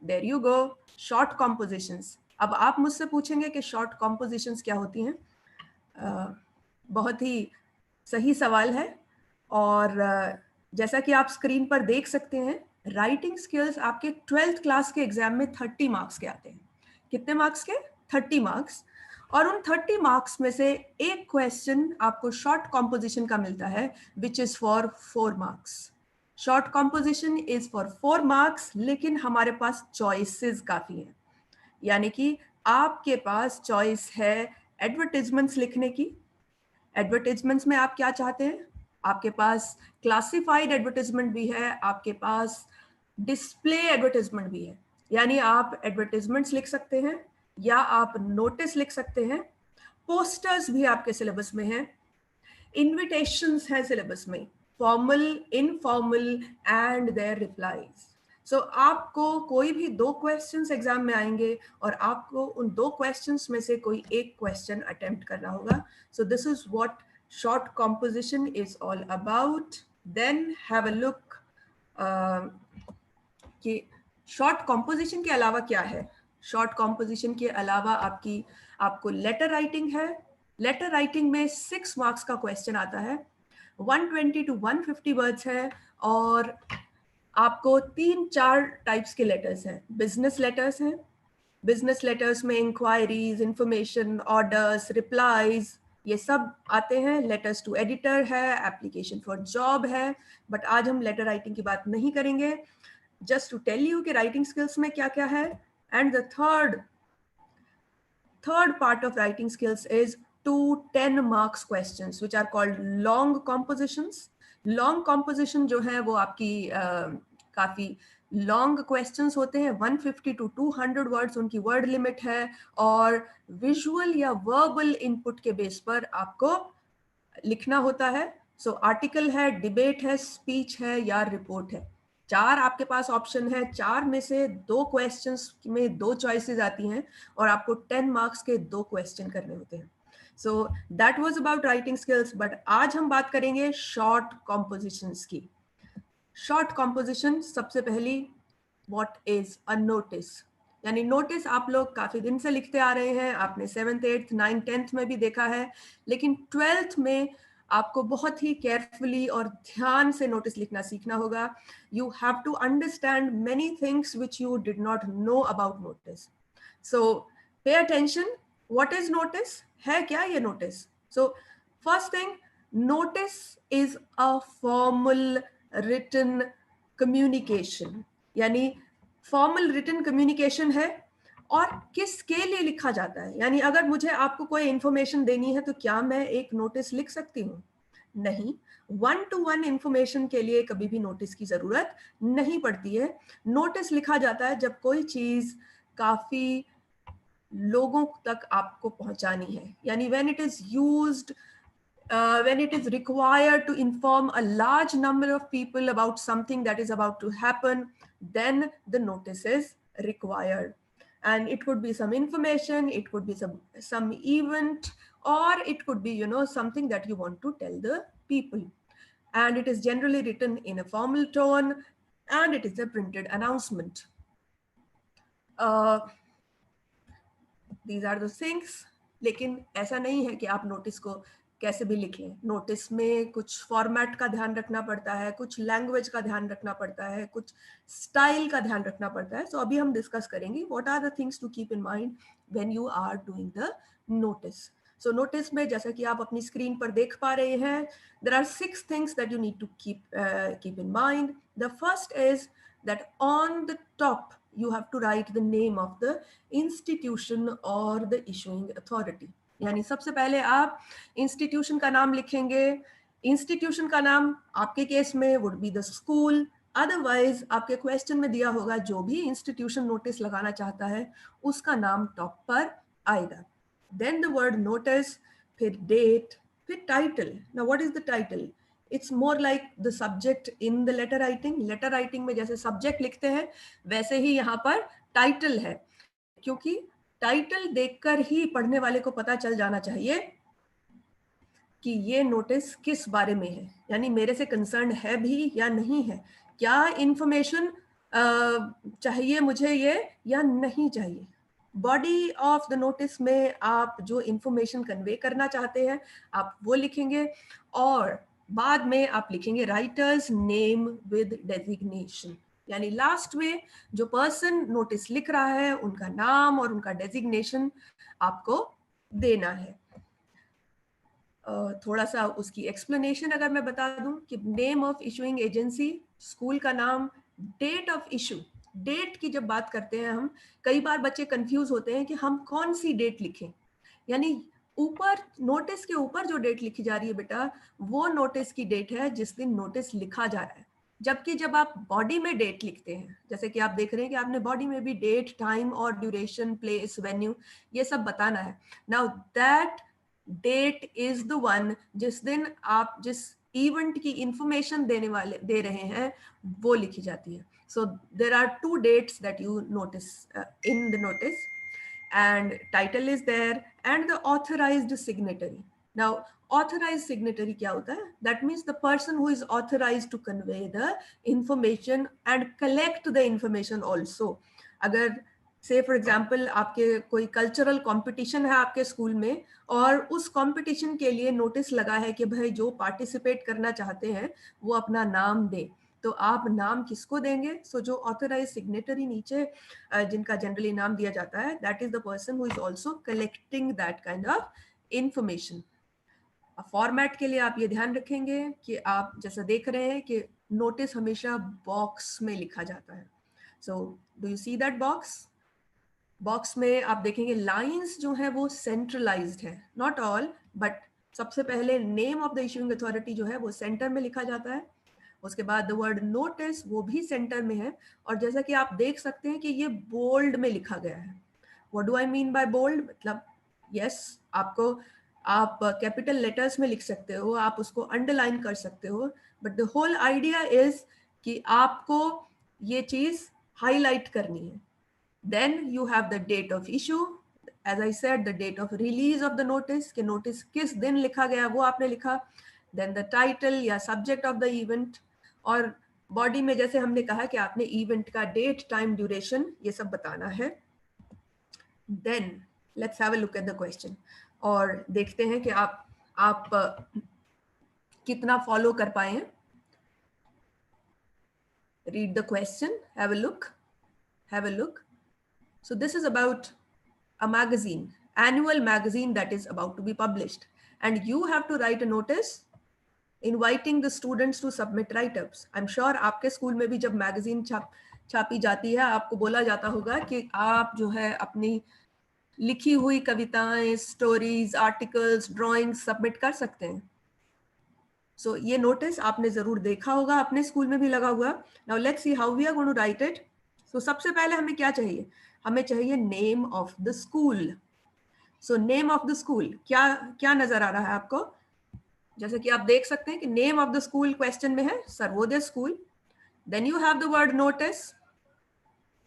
there you go, short compositions. अब आप मुझसे पूछेंगे कि शॉर्ट कॉम्पोजिशंस क्या होती हैं। बहुत ही सही सवाल है। और जैसा कि आप स्क्रीन पर देख सकते हैं, राइटिंग स्किल्स आपके 12th क्लास के एग्जाम में 30 मार्क्स के आते हैं। कितने मार्क्स के? 30 मार्क्स। और उन 30 मार्क्स में से एक क्वेश्चन आपको शॉर्ट कॉम्पोजिशन का मिलता है, which is for 4 marks. Short composition is for 4 marks, लेकिन हमारे पास चॉइसेस काफी हैं। यानी कि आपके पास चॉइस है एडवर्टाइजमेंट्स लिखने की। एडवर्टाइजमेंट्स में आप क्या चाहते हैं? आपके पास क्लासिफाइड एडवर्टाइजमेंट भी है, आपके पास डिस्प्ले एडवर्टाइजमेंट भी है। यानी आप एडवर्टाइजमेंट्स लिख सकते हैं या आप नोटिस लिख सकते हैं। पोस्टर्स भी आपके सिलेबस में हैं। इन्विटेशंस हैं सिलेबस में, formal, informal and their replies. So आपको कोई भी 2 क्वेश्चंस एग्जाम में आएंगे और आपको उन 2 क्वेश्चंस में से कोई एक क्वेश्चन अटेम्प्ट करना होगा। So this is what short composition is all about. Then have a look कि शॉर्ट कॉम्पोजिशन के अलावा क्या है। शॉर्ट कॉम्पोजिशन के अलावा आपको लेटर राइटिंग है। लेटर राइटिंग में 6 मार्क्स का क्वेश्चन आता है, 120 to 150 वर्ड्स है। और आपको 3-4 टाइप्स के लेटर्स हैं। बिजनेस लेटर्स हैं। बिजनेस लेटर्स में इंक्वायरीज, इंफॉर्मेशन, ऑर्डर्स, रिप्लाईज, ये सब आते हैं। लेटर्स टू एडिटर है, एप्लीकेशन फॉर जॉब है। बट आज हम लेटर राइटिंग की बात नहीं करेंगे। जस्ट टू टेल यू कि राइटिंग स्किल्स में क्या क्या है। And the third part of writing skills is 2 10 marks questions which are called long compositions. Long composition जो है वो आपकी काफी लॉन्ग क्वेश्चंस होते हैं, 150 to 200 वर्ड्स उनकी वर्ड लिमिट है। और विजुअल या वर्बल इनपुट के बेस पर आपको लिखना होता है। सो आर्टिकल है, डिबेट है, स्पीच है या रिपोर्ट है। 4 आपके पास ऑप्शन है। 4 में से 2 क्वेश्चंस में 2 चॉइसेस आती हैं और आपको 10 मार्क्स के 2 क्वेश्चन करने होते हैं। So that was about writing skills. But आज हम बात करेंगे शॉर्ट कॉम्पोजिशंस की। शॉर्ट कॉम्पोजिशन, सबसे पहली, व्हाट इज अ नोटिस। यानी नोटिस आप लोग काफी दिन से लिखते आ रहे हैं, आपने 7th 8th 9th 10th में भी देखा है, लेकिन 12th में आपको बहुत ही केयरफुली और ध्यान से नोटिस लिखना सीखना होगा। You have to understand many things which you did not know about notice. So pay attention. What is notice? है क्या ये notice? So first thing, notice is a formal written communication. यानी फॉर्मल रिटन कम्युनिकेशन है। और किसके लिए लिखा जाता है? यानी अगर मुझे आपको कोई इंफॉर्मेशन देनी है तो क्या मैं एक नोटिस लिख सकती हूँ? नहीं। 1-to-1 इंफॉर्मेशन के लिए कभी भी नोटिस की जरूरत नहीं पड़ती है। नोटिस लिखा जाता है जब कोई चीज काफी लोगों तक आपको पहुंचानी है। यानी when it is used, when it is required to inform a large number of people about something that is about to happen, then the notice is required. And it could be some information, it could be some event, or it could be, something that you want to tell the people. And it is generally written in a formal tone, and it is a printed announcement. These are the things. लेकिन ऐसा नहीं है कि आप notice को कैसे भी लिख लें। नोटिस में कुछ फॉर्मेट का ध्यान रखना पड़ता है, कुछ लैंग्वेज का ध्यान रखना पड़ता है, कुछ स्टाइल का ध्यान रखना पड़ता है। सो अभी हम डिस्कस करेंगे what are the things to keep in mind when you are doing the notice. So notice में जैसा कि आप अपनी स्क्रीन पर देख पा रहे हैं, there are 6 things that you need to keep in mind. The first is that on the top you have to write the name of the institution or the issuing authority. यानी सबसे पहले आप institution का नाम लिखेंगे। Institution का नाम आपके केस में would be the school, otherwise आपके क्वेश्चन में दिया होगा जो भी इंस्टीट्यूशन नोटिस लगाना चाहता है उसका नाम टॉप पर आएगा। then the word notice, फिर date, फिर title. Now what is the title? It's more like the subject in the letter writing. Letter writing में जैसे subject लिखते हैं वैसे ही यहाँ पर title है, क्योंकि टाइटल देखकर ही पढ़ने वाले को पता चल जाना चाहिए कि ये नोटिस किस बारे में है, यानी मेरे से कंसर्न है भी या नहीं है, क्या इंफॉर्मेशन चाहिए मुझे ये या नहीं चाहिए। बॉडी ऑफ द नोटिस में आप जो इंफॉर्मेशन कन्वे करना चाहते हैं आप वो लिखेंगे, और बाद में आप लिखेंगे राइटर्स नेम विद डेजिग्नेशन, यानी लास्ट में जो पर्सन नोटिस लिख रहा है उनका नाम और उनका डेजिग्नेशन आपको देना है। थोड़ा सा उसकी एक्सप्लेनेशन अगर मैं बता दूं कि name of issuing agency, school का नाम, डेट ऑफ इशू। डेट की जब बात करते हैं हम, कई बार बच्चे कंफ्यूज होते हैं कि हम कौन सी डेट लिखें, यानी ऊपर नोटिस के ऊपर जो डेट लिखी जा रही है बेटा वो नोटिस की डेट है जिस दिन नोटिस लिखा जा रहा है, जबकि जब आप बॉडी में डेट लिखते हैं, जैसे कि आप देख रहे हैं कि आपने बॉडी में भी डेट, टाइम और ड्यूरेशन, प्लेस, वेन्यू ये सब बताना है। Now that date is the one जिस दिन आप जिस इवेंट की इंफॉर्मेशन दे रहे हैं वो लिखी जाती है। सो there are 2 dates that you notice in the notice, and title is there and the authorized signatory. Now authorized signatory क्या होता है? That means the person who is authorized to convey the information and collect the information also. अगर से for example आपके कोई cultural competition है आपके school में और उस कंपटीशन के लिए नोटिस लगा है कि भाई जो पार्टिसिपेट करना चाहते हैं वो अपना नाम दें, तो आप नाम किसको देंगे? सो जो ऑथराइज सिग्नेटरी नीचे जिनका जनरली नाम दिया जाता है, that is the person who is also collecting that kind of information. Format के लिए आप ये ध्यान रखेंगे कि आप जैसा देख रहे हैं कि नोटिस हमेशा बॉक्स में लिखा जाता है। So do you see that box? Box में आप देखेंगे लाइंस जो है वो सेंट्रलाइज्ड है, नॉट ऑल बट सबसे पहले name of the issuing authority जो है वो सेंटर में लिखा जाता है, उसके बाद द वर्ड नोटिस वो भी सेंटर में है, और जैसा कि आप देख सकते हैं कि ये बोल्ड में लिखा गया है। What do I mean by bold? मतलब यस आपको आप कैपिटल लेटर्स में लिख सकते हो, आप उसको अंडरलाइन कर सकते हो, but the whole idea is कि आपको ये चीज हाईलाइट करनी है। Then you have the date of issue, as I said, the date of release of the notice, कि notice किस दिन लिखा गया वो आपने लिखा, then the title या subject of the event, और body में जैसे हमने कहा कि आपने event का date, time, duration ये सब बताना है। Then let's have a look at the question, और देखते हैं कि आप कितना follow कर पाए हैं। Read the question, have a look. So this is about a magazine, annual magazine that is about to be published, and you have to write a notice inviting the students to submit write-ups. I'm sure आपके school में भी जब magazine छापी जाती है आपको बोला जाता होगा कि आप जो है अपनी लिखी हुई कविताएं, स्टोरीज, आर्टिकल्स, ड्राइंग्स सबमिट कर सकते हैं। So ये नोटिस आपने जरूर देखा होगा, अपने स्कूल में भी लगा हुआ। Now let's see how we are going to write it. So सबसे पहले हमें क्या चाहिए? हमें चाहिए name of the school. So name of the school क्या नजर आ रहा है आपको? जैसे कि आप देख सकते हैं कि name of the school question में है, Sarvodaya school. Then you have the word notice,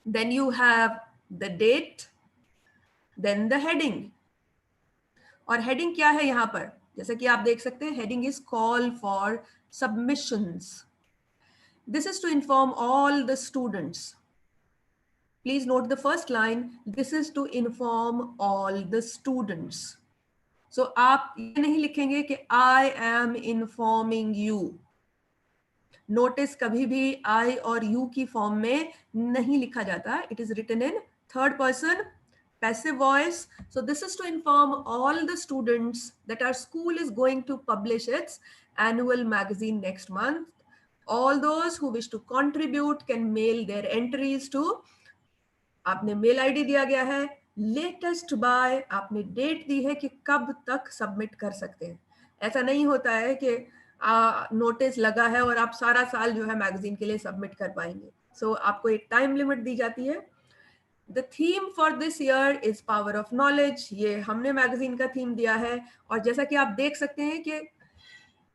then you have the date, then the heading. और हेडिंग क्या है यहाँ पर? जैसे कि आप देख सकते हैं heading is call for submissions. This is to inform all the students. Please note the first line, this is to inform all the students. So आप ये नहीं लिखेंगे कि I am informing you. Notice कभी भी I और you की form में नहीं लिखा जाता। It is written in third person, passive voice. So this is to inform all the students that our school is going to publish its annual magazine next month. All those who wish to contribute can mail their entries to, आपने mail ID दिया गया है, latest by आपने date दी है कि कब तक submit कर सकते हैं। ऐसा नहीं होता है कि नोटिस लगा है और आप सारा साल जो है मैगजीन के लिए सबमिट कर पाएंगे। सो आपको एक टाइम लिमिट दी जाती है। The theme for this year is power of knowledge, ये हमने मैगजीन का थीम दिया है। और जैसा कि आप देख सकते हैं कि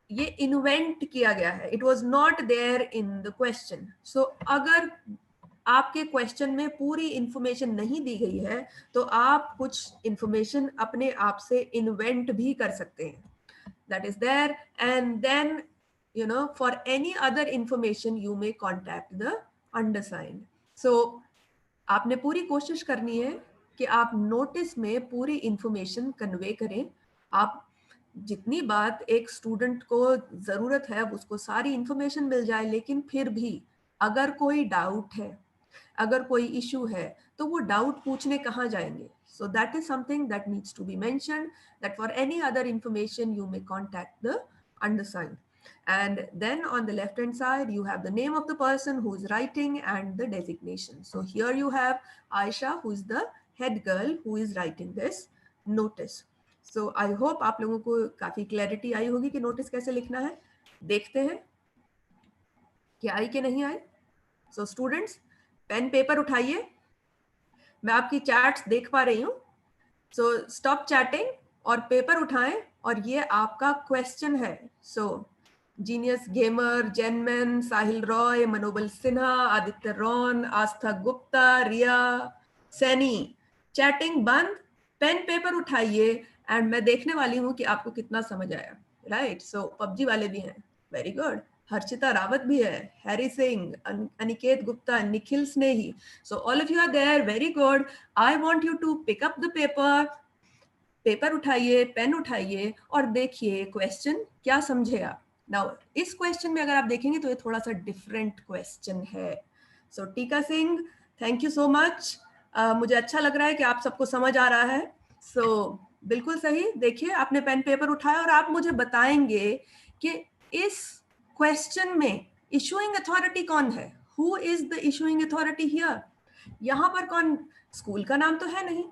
ये इन्वेंट किया गया है, it was not there in the question. So अगर आपके क्वेश्चन में पूरी इंफॉर्मेशन नहीं दी गई है तो आप कुछ इंफॉर्मेशन अपने आप से इन्वेंट भी कर सकते हैं, that is there, and then for any other information you may contact the undersigned. So आपने पूरी कोशिश करनी है कि आप नोटिस में पूरी इंफॉर्मेशन कन्वे करें। आप जितनी बात एक स्टूडेंट को जरूरत है उसको सारी इंफॉर्मेशन मिल जाए, लेकिन फिर भी अगर कोई डाउट है, अगर कोई इशू है, तो वो डाउट पूछने कहाँ जाएंगे? So that is something that needs to be mentioned, that for any other information you may contact the undersigned. And then on the left hand side you have the name of the person who is writing and the designation. So here you have Aisha, who is the head girl who is writing this notice. So I hope आप लोगों को काफी clarity आई होगी कि notice कैसे लिखना है। देखते हैं क्या आई कि नहीं आई। So students, पेन पेपर उठाइए, मैं आपकी चैट्स देख पा रही हूँ। सो स्टॉप चैटिंग और पेपर उठाएं, और ये आपका क्वेश्चन है। सो जीनियस गेमर, जेनमैन, साहिल रॉय, मनोबल सिन्हा, आदित्य रॉन, आस्था गुप्ता, रिया, सैनी, चैटिंग बंद, पेन पेपर उठाइए, एंड मैं देखने वाली हूँ कि आपको कितना समझ आया। राइट, सो पबजी वाले भी हैं, वेरी गुड। हर्षिता रावत भी है, Harry Singh, Aniket Gupta, Nikhil Snehi. So all of you are there, very good. I want you to pick up the paper. Paper उठाइए, पेन उठाइए और देखिए क्वेश्चन क्या समझे आप। नाउ इस क्वेश्चन में अगर आप देखेंगे तो ये थोड़ा सा डिफरेंट क्वेश्चन है। सो टीका Singh, thank you so much. मुझे अच्छा लग रहा है कि आप सबको समझ आ रहा है। सो बिल्कुल सही। देखिए आपने पेन पेपर उठाया और आप मुझे बताएंगे कि इस क्वेश्चन में इशूइंग अथॉरिटी कौन है? Who is the issuing authority here? यहाँ पर कौन, स्कूल का नाम तो है नहीं।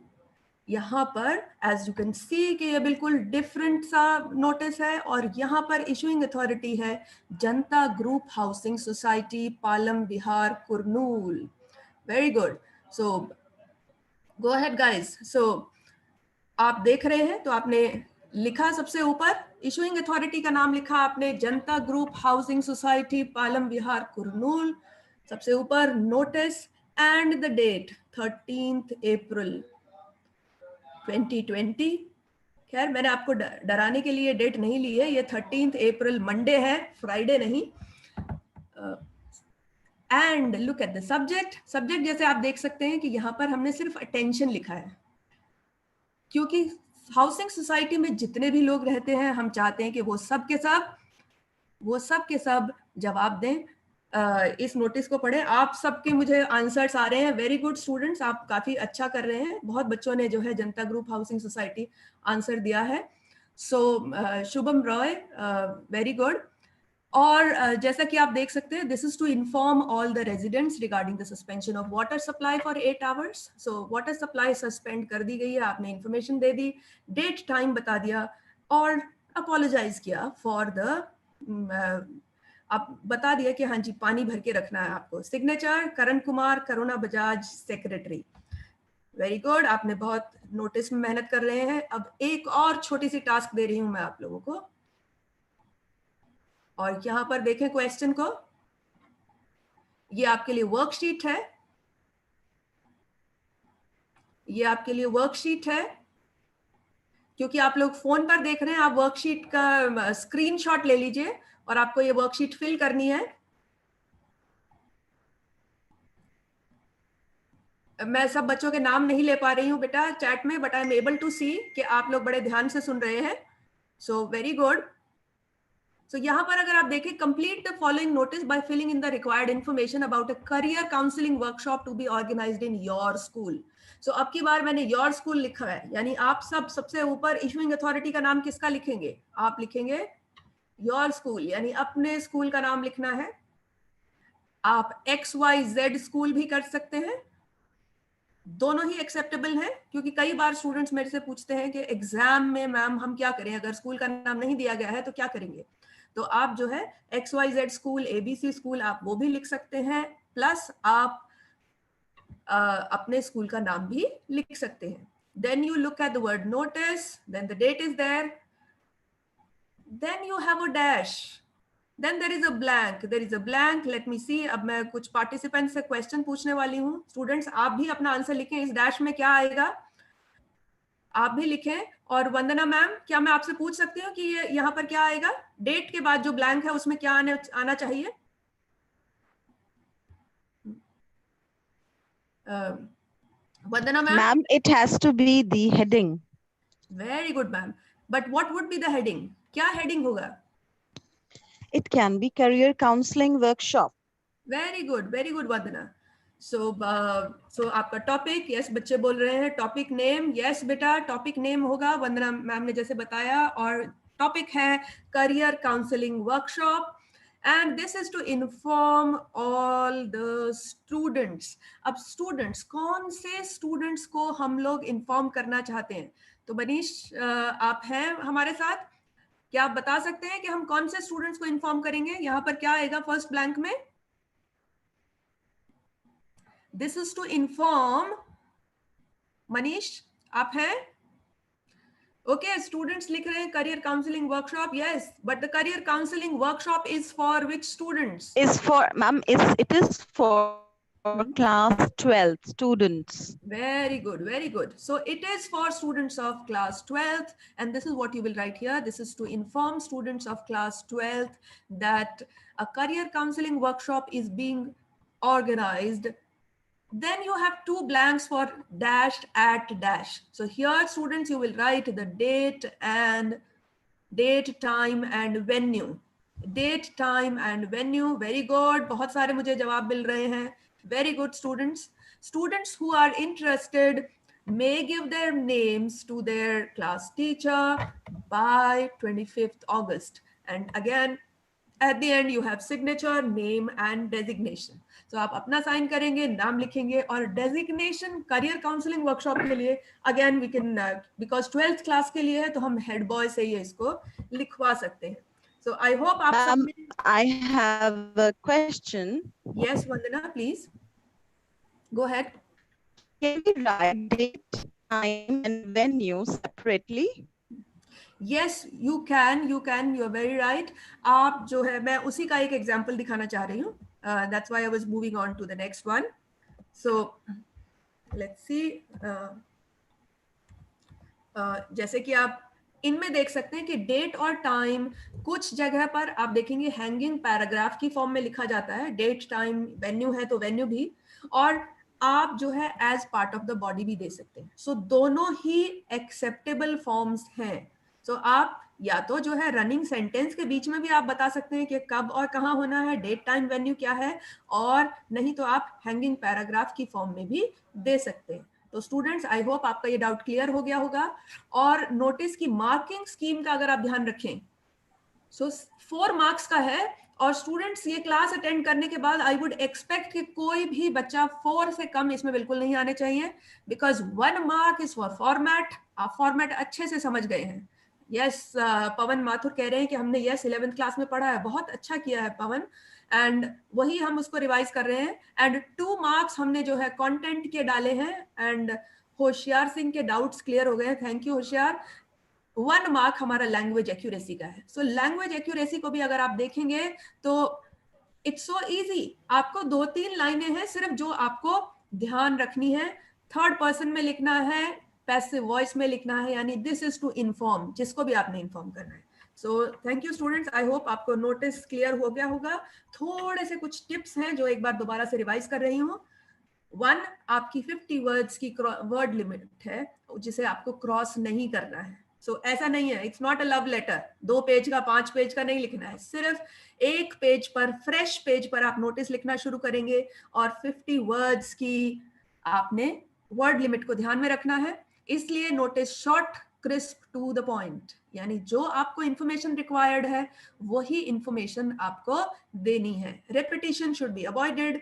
यहाँ पर एज यू कैन सी कि ये बिल्कुल डिफरेंट सा नोटिस है, और यहाँ पर इशूइंग अथॉरिटी है Janata group housing society, Palam Vihar, Kurnool. Very good. So go ahead guys. So आप देख रहे हैं तो आपने लिखा सबसे ऊपर इशूइंग अथॉरिटी का नाम लिखा आपने, जनता group housing society, Palam Vihar, Kurnool. सबसे ऊपर नोटिस एंड द डेट 13 अप्रैल 2020। खैर मैंने आपको डराने के लिए डेट नहीं ली है, ये 13 अप्रैल मंडे है, फ्राइडे नहीं। And look at the subject. Subject जैसे आप देख सकते हैं कि यहाँ पर हमने सिर्फ अटेंशन लिखा है, क्योंकि हाउसिंग सोसाइटी में जितने भी लोग रहते हैं हम चाहते हैं कि वो सब के सब जवाब दें। इस नोटिस को पढ़ें। आप सबके मुझे आंसर्स आ रहे हैं, वेरी गुड स्टूडेंट्स, आप काफी अच्छा कर रहे हैं। बहुत बच्चों ने जो है Janata group housing society answer दिया है। So Shubham Roy, very good. और जैसा कि आप देख सकते हैं, this is to inform all the residents regarding the suspension of water supply for 8 hours. So water supply suspend कर दी गई है, आपने इन्फॉर्मेशन दे दी, डेट टाइम बता दिया और अपोलोजाइज किया फॉर द आप बता दिया कि हाँ जी पानी भर के रखना है आपको। सिग्नेचर करण कुमार, करुणा बजाज, सेक्रेटरी। वेरी गुड, आपने बहुत नोटिस में मेहनत कर रहे हैं। अब एक और छोटी सी टास्क दे रही हूं मैं आप लोगों को, और यहां पर देखें क्वेश्चन को। ये आपके लिए वर्कशीट है, ये आपके लिए वर्कशीट है। क्योंकि आप लोग फोन पर देख रहे हैं, आप वर्कशीट का स्क्रीनशॉट ले लीजिए और आपको ये वर्कशीट फिल करनी है। मैं सब बच्चों के नाम नहीं ले पा रही हूँ बेटा चैट में, but I am able to see कि आप लोग बड़े ध्यान से सुन रहे हैं। So very good. सो यहाँ पर अगर आप देखें, complete the following notice by filling in the required information about a career counselling workshop to be organised in your school. So अब की बार मैंने योर स्कूल लिखा है, यानी आप सब सबसे ऊपर इशूइंग अथॉरिटी का नाम किसका लिखेंगे? आप लिखेंगे योर स्कूल, यानी अपने स्कूल का नाम लिखना है। आप XYZ स्कूल भी कर सकते हैं, दोनों ही एक्सेप्टेबल है। क्योंकि कई बार स्टूडेंट्स मेरे से पूछते हैं कि एग्जाम में मैम हम क्या करें, अगर स्कूल का नाम नहीं दिया गया है तो क्या करेंगे? तो आप जो है XYZ स्कूल, ABC स्कूल, आप वो भी लिख सकते हैं। प्लस आप अपने स्कूल का नाम भी लिख सकते हैं. Then you look at the word notice, then the date is there, then you have a dash, then there is a blank, let me see. अब मैं कुछ पार्टिसिपेंट से क्वेश्चन पूछने वाली हूँ. स्टूडेंट्स आप भी अपना आंसर लिखें. इस डैश में क्या आएगा आप भी लिखें. और वंदना मैम, क्या मैं आपसे पूछ सकती हूँ कि ये यहाँ पर क्या आएगा? डेट के बाद जो ब्लैंक है उसमें क्या आना चाहिए? Vandana ma'am? Ma'am, it has to be the heading. Very good ma'am. But what would be the heading? क्या heading होगा? It can be career counseling workshop. Very good Vandana. So आपका topic, yes बच्चे बोल रहे हैं. Topic name, yes बेटा topic name होगा. वंदना ma'am ने जैसे बताया. और topic है career counseling workshop. And this is to inform all the students. अब students, कौन से students को हम लोग inform करना चाहते हैं? तो मनीष आप हैं हमारे साथ. क्या आप बता सकते हैं कि हम कौन से students को inform करेंगे? यहाँ पर क्या आएगा first blank में? This is to inform. Manish आप हैं? Okay, students लिख रहे हैं career counseling workshop. Yes, but the career counseling workshop is for which students? Is for, ma'am, it is for class 12 students. Very good. So it is for students of class 12th, and this is what you will write here. This is to inform students of class 12th that a career counseling workshop is being organized. Then you have two blanks for dash at dash. So here students, you will write the date, time and venue. Date, time and venue. Very good. बहुत सारे मुझे जवाब मिल रहे हैं. Very good students. Students who are interested may give their names to their class teacher by 25th August. And again, at the end you have signature, name and designation. So आप अपना sign करेंगे, नाम लिखेंगे. और designation career counselling workshop के लिए again we can, because 12th class के लिए है तो हम हेड बॉय से ही इसको लिखवा सकते हैं. So I hope आप I have a question. Yes, Vandana, please. Go ahead. Can we write date, time and venue separately? Yes, you can. You are very right. आप जो है, मैं उसी का एक एग्जाम्पल दिखाना चाह रही हूँ. That's why I was moving on to the next one. So let's see. जैसे कि आप इनमें देख सकते हैं कि डेट और टाइम कुछ जगह पर आप देखेंगे हैंगिंग पैराग्राफ की फॉर्म में लिखा जाता है. डेट, टाइम, वेन्यू है तो वेन्यू भी, और आप जो है as part of the body भी दे सकते हैं. सो दोनों ही एक्सेप्टेबल फॉर्म्स हैं. सो आप या तो जो है रनिंग सेंटेंस के बीच में भी आप बता सकते हैं कि कब और कहाँ होना है, डेट, टाइम, वेन्यू क्या है, और नहीं तो आप हैंगिंग पैराग्राफ की फॉर्म में भी दे सकते हैं. तो स्टूडेंट्स, आई होप आपका ये डाउट क्लियर हो गया होगा. और नोटिस की मार्किंग स्कीम का अगर आप ध्यान रखें, सो 4 मार्क्स का है, और स्टूडेंट्स ये क्लास अटेंड करने के बाद आई वुड एक्सपेक्ट कि कोई भी बच्चा 4 से कम इसमें बिल्कुल नहीं आने चाहिए, because 1 mark is for format. आप फॉर्मेट अच्छे से समझ गए हैं. यस, पवन माथुर कह रहे हैं कि हमने 11th क्लास में पढ़ा है. बहुत अच्छा किया है पवन, एंड वही हम उसको रिवाइज कर रहे हैं. एंड 2 मार्क्स हमने जो है कंटेंट के डाले हैं, एंड होशियार सिंह के डाउट्स क्लियर हो गए हैं. थैंक यू होशियार. 1 मार्क हमारा लैंग्वेज एक्यूरेसी का है. सो लैंग्वेज एक्यूरेसी को भी अगर आप देखेंगे तो इट्स सो इजी. आपको 2-3 लाइनें हैं सिर्फ जो आपको ध्यान रखनी है. 3rd पर्सन में लिखना है, पैसिव वॉइस में लिखना है, यानी दिस इज टू इन्फॉर्म, जिसको भी आपने इन्फॉर्म करना है. So thank you students. I hope आपको नोटिस क्लियर हो गया होगा. थोड़े से कुछ टिप्स हैं जो एक बार दोबारा से रिवाइज कर रही हूँ. 1, आपकी 50 वर्ड्स की वर्ड लिमिट है जिसे आपको क्रॉस नहीं करना है. सो ऐसा नहीं है, it's not a love letter. 2 page का, 5 पेज का नहीं लिखना है. सिर्फ 1 पेज पर, फ्रेश पेज पर आप नोटिस लिखना शुरू करेंगे, और 50 वर्ड्स की आपने वर्ड लिमिट को ध्यान में रखना है. इसलिए notice short, crisp, to the point, यानी जो आपको इंफॉर्मेशन रिक्वायर्ड है वही इंफॉर्मेशन आपको देनी है. Repetition should be avoided.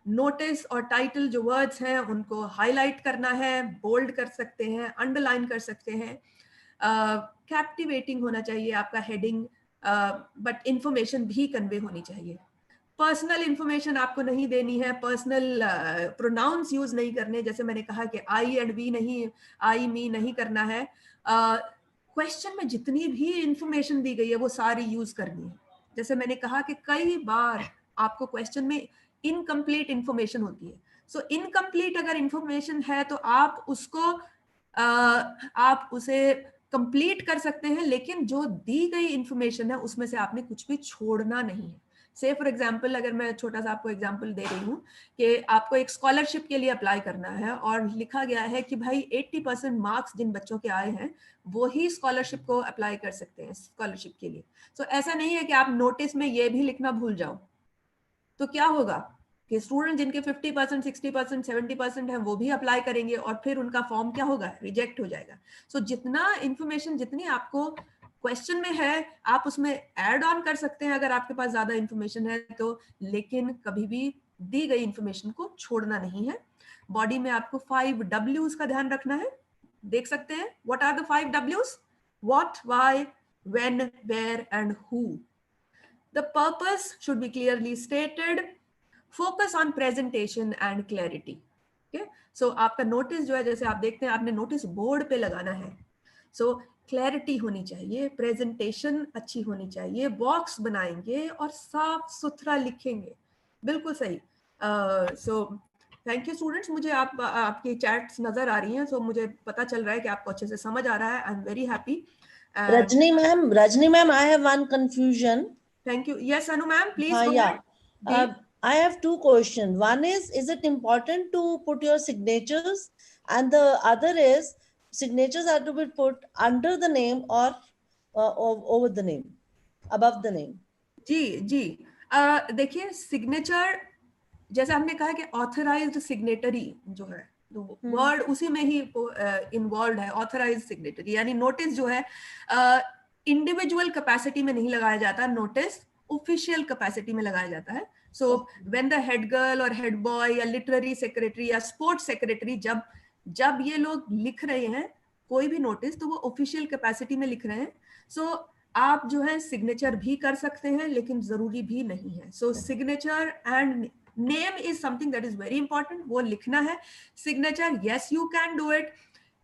Notice और टाइटल जो वर्ड्स हैं उनको हाईलाइट करना है, बोल्ड कर सकते हैं, अंडरलाइन कर सकते हैं. कैप्टिवेटिंग होना चाहिए आपका हेडिंग, बट इंफॉर्मेशन भी कन्वे होनी चाहिए. पर्सनल इंफॉर्मेशन आपको नहीं देनी है, पर्सनल प्रोनाउंस यूज नहीं करने, जैसे मैंने कहा कि आई एंड वी नहीं, आई मी नहीं करना है। क्वेश्चन में जितनी भी इंफॉर्मेशन दी गई है वो सारी यूज करनी है। जैसे मैंने कहा कि कई बार आपको क्वेश्चन में इनकम्प्लीट इंफॉर्मेशन होती है, सो इनकम्प्लीट अगर इंफॉर्मेशन है तो आप उसको आप उसे कंप्लीट कर सकते हैं, लेकिन जो दी गई इंफॉर्मेशन है उसमें से आपने कुछ भी छोड़ना नहीं है। से फॉर एग्जाम्पल, अगर मैं छोटा सा आपको एग्जाम्पल दे रही हूँ कि आपको एक स्कॉलरशिप के लिए अप्लाई करना है और लिखा गया है कि भाई 80% मार्क्स जिन बच्चों के आए हैं वो ही स्कॉलरशिप को अप्लाई कर सकते हैं स्कॉलरशिप के लिए। तो ऐसा नहीं है कि आप नोटिस में ये भी लिखना भूल जाओ, तो क्या होगा कि स्टूडेंट जिनके 50%, 60%, 70% है वो भी अप्लाई करेंगे और फिर उनका फॉर्म क्या होगा, रिजेक्ट हो जाएगा। सो जितना इंफॉर्मेशन जितनी आपको क्वेश्चन में है आप उसमें ऐड ऑन कर सकते हैं अगर आपके पास ज्यादा इंफॉर्मेशन है तो, लेकिन कभी भी दी गई इंफॉर्मेशन को छोड़ना नहीं है। बॉडी में आपको 5 W's का ध्यान रखना है, देख सकते हैं। What are the 5 W's? What, why, when, where and who. The purpose should be clearly stated. Focus on presentation and clarity. Okay, so आपका नोटिस जो है, जैसे आप देखते हैं आपने नोटिस बोर्ड पे लगाना है, so क्लैरिटी होनी चाहिए, प्रेजेंटेशन अच्छी होनी चाहिए, बॉक्स बनाएंगे और साफ सुथरा लिखेंगे, बिल्कुल सही। सो थैंक यू स्टूडेंट्स, मुझे आपकी चैट्स नजर आ रही हैं, सो मुझे पता चल रहा है कि आपको अच्छे से समझ आ रहा है। I am very happy. Rajni ma'am, I have one confusion. Thank you. Yes, Anu ma'am, please go Yeah. ahead. I have two questions. One is it important to put your signatures? And the other is, signatures are to be put under the name or over the name, above the name? जी देखिए, signature जैसे हमने कहा कि authorised signatory जो है, word उसी में ही involve है, ऑथराइज्ड सिग्नेटरी। यानी नोटिस जो है इंडिविजुअल कैपेसिटी में नहीं लगाया जाता, नोटिस ऑफिशियल कैपेसिटी में लगाया जाता है। So when the head girl और हेड बॉय या लिटरेरी सेक्रेटरी या स्पोर्ट्स सेक्रेटरी जब ये लोग लिख रहे हैं कोई भी नोटिस, तो वो ऑफिशियल कैपेसिटी में लिख रहे हैं। सो आप जो है सिग्नेचर भी कर सकते हैं, लेकिन जरूरी भी नहीं है। So signature and name is something that is very important, वो लिखना है। Signature, yes you can do it,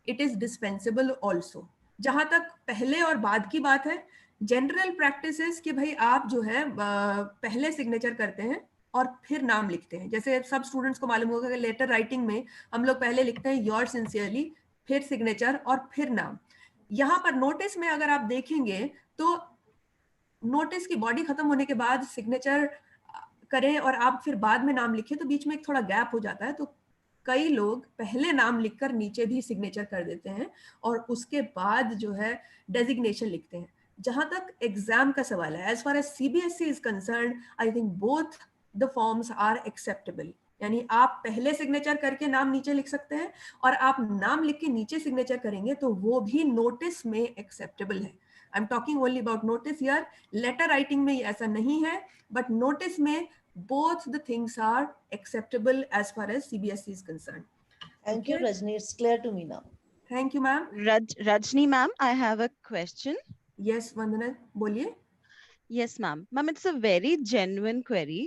it is dispensable also. जहां तक पहले और बाद की बात है, जनरल प्रैक्टिस कि भाई आप जो है पहले सिग्नेचर करते हैं और फिर नाम लिखते हैं। जैसे सब स्टूडेंट्स को मालूम होगा कि लेटर राइटिंग में हम लोग पहले लिखते हैं योर सिंसियरली, फिर सिग्नेचर और फिर नाम। यहाँ पर नोटिस में अगर आप देखेंगे तो नोटिस की बॉडी खत्म होने के बाद सिग्नेचर करें और आप फिर बाद में नाम लिखें, तो बीच में एक थोड़ा गैप हो जाता है। तो कई लोग पहले नाम लिखकर नीचे भी सिग्नेचर कर देते हैं और उसके बाद जो है डेजिग्नेशन लिखते हैं। जहां तक एग्जाम का सवाल है, as far as CBSE is concern, I think both the forms are acceptable. यानी आप पहले सिग्नेचर करके नाम नीचे लिख सकते हैं और आप नाम लिख के नीचे सिग्नेचर करेंगे तो वो भी नोटिस में एक्सेप्टेबल है। I am talking only about notice here. Letter writing में ऐसा नहीं है, बट नोटिस में both the things are acceptable as far as CBSE is concerned. Thank you, Rajni. It's clear to me now. Thank you, ma'am. Rajni ma'am, I have a question. Yes, Vandana, boliye. Yes, ma'am. Ma'am, it's a very genuine query.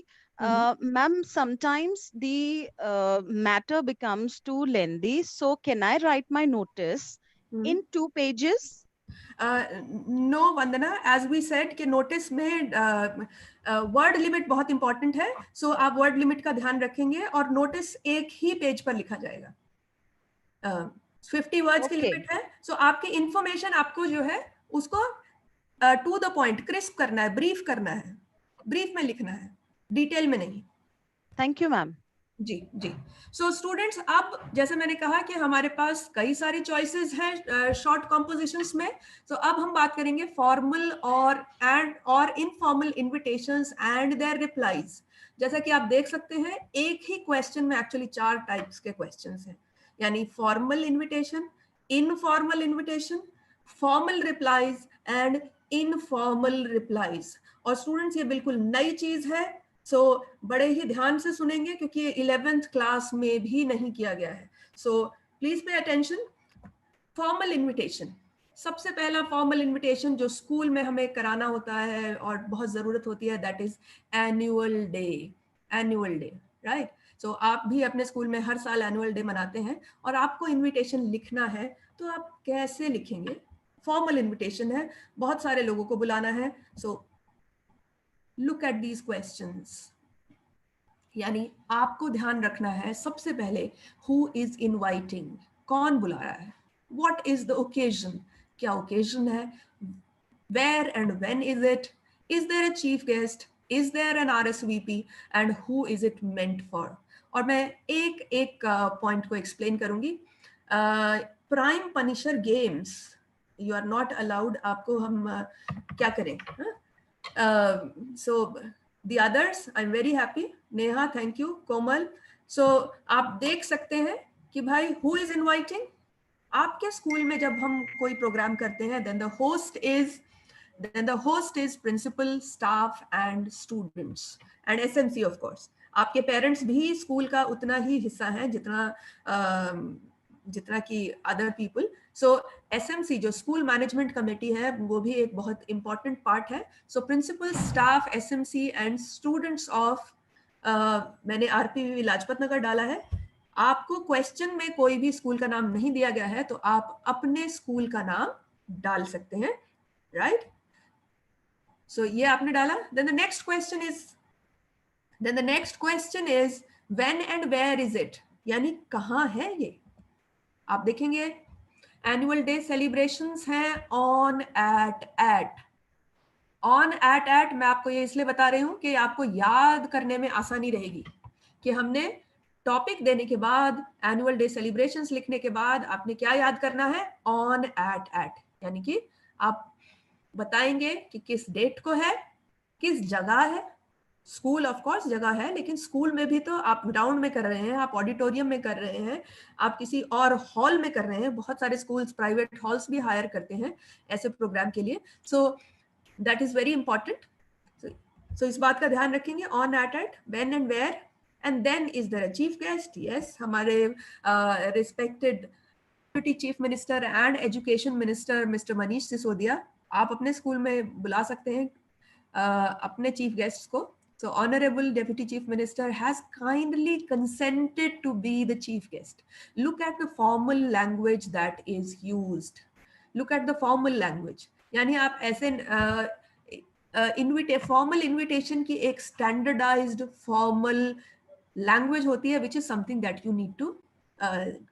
Ma'am, sometimes the matter becomes too lengthy. So can I write my notice in 2 pages? No, Vandana, as we said कि notice में word limit बहुत important है। सो आप word limit का ध्यान रखेंगे और notice एक ही पेज पर लिखा जाएगा। 50 वर्ड्स की लिमिट है। सो आपकी इंफॉर्मेशन आपको जो है उसको टू द पॉइंट, क्रिस्प करना है, ब्रीफ करना है, ब्रीफ में लिखना है, डिटेल में नहीं। Thank you ma'am. जी। सो स्टूडेंट्स, अब जैसे मैंने कहा कि हमारे पास कई सारी चॉइसेस हैं शॉर्ट कॉम्पोजिशंस में। तो अब हम बात करेंगे फॉर्मल और informal invitations and their replies. जैसा कि आप देख सकते हैं एक ही क्वेश्चन में एक्चुअली 4 टाइप्स के क्वेश्चंस हैं, यानी formal invitation, informal invitation, formal replies and informal replies. और स्टूडेंट्स ये बिल्कुल नई चीज है, सो बड़े ही ध्यान से सुनेंगे क्योंकि 11th क्लास में भी नहीं किया गया है। So please pay attention. Formal invitation, सबसे पहला फॉर्मल इनविटेशन जो स्कूल में हमें कराना होता है और बहुत ज़रूरत होती है, that is annual day. Annual day, right? So आप भी अपने स्कूल में हर साल एनुअल डे मनाते हैं और आपको इनविटेशन लिखना है, तो आप कैसे लिखेंगे? फॉर्मल इनविटेशन है, बहुत सारे लोगों को बुलाना है. So look at these questions. यानी आपको ध्यान रखना है सबसे पहले, हु इज इनवाइटिंग, कौन बुला रहा है? व्हाट इज द ओकेजन, क्या ओकेजन है? Where and when is it? Is there a chief guest? Is there an RSVP? And who is it meant for? और मैं एक एक पॉइंट को एक्सप्लेन करूंगी. Prime punisher games you are not allowed. आपको हम क्या करें? सो the others, I'm very happy. Neha, thank you. Komal. So आप देख सकते हैं कि भाई who is inviting? आपके स्कूल में जब हम कोई प्रोग्राम करते हैं, then the host is principal, staff and students and SMC of course. आपके पेरेंट्स भी स्कूल का उतना ही हिस्सा है जितना कि अदर पीपल. सो SMC जो स्कूल मैनेजमेंट कमेटी है, वो भी एक बहुत इंपॉर्टेंट पार्ट है. So principal, staff, SMC and students of, मैंने RPV लाजपत नगर डाला है. आपको क्वेश्चन में कोई भी स्कूल का नाम नहीं दिया गया है, तो आप अपने स्कूल का नाम डाल सकते हैं, राइट? सो ये आपने डाला. Then the next question is when and where is it, यानी कहाँ है ये? आप देखेंगे एनुअल डे सेलिब्रेशंस हैं ऑन एट. मैं आपको ये इसलिए बता रही हूँ कि आपको याद करने में आसानी रहेगी कि हमने टॉपिक देने के बाद, एनुअल डे सेलिब्रेशंस लिखने के बाद आपने क्या याद करना है? On at. यानी कि आप बताएंगे कि किस डेट को है, किस जगह है. स्कूल ऑफ कोर्स जगह है, लेकिन स्कूल में भी तो आप ग्राउंड में कर रहे हैं, आप ऑडिटोरियम में कर रहे हैं, आप किसी और हॉल में कर रहे हैं. बहुत सारे स्कूल्स प्राइवेट हॉल्स भी हायर करते हैं ऐसे प्रोग्राम के लिए. So that is very important. So इस बात का ध्यान रखेंगे. On at, when and where, and then is there a chief guest. Yes, हमारे respected deputy chief minister and education minister mister Manish Sisodia, आप अपने स्कूल में बुला सकते हैं अपने चीफ गेस्ट को. So Honorable Deputy Chief Minister has kindly consented to be the chief guest. Look at the formal language that is used. Look at the formal language. यानी आप ऐसे formal invitation की एक standardized formal language होती है, which is something that you need to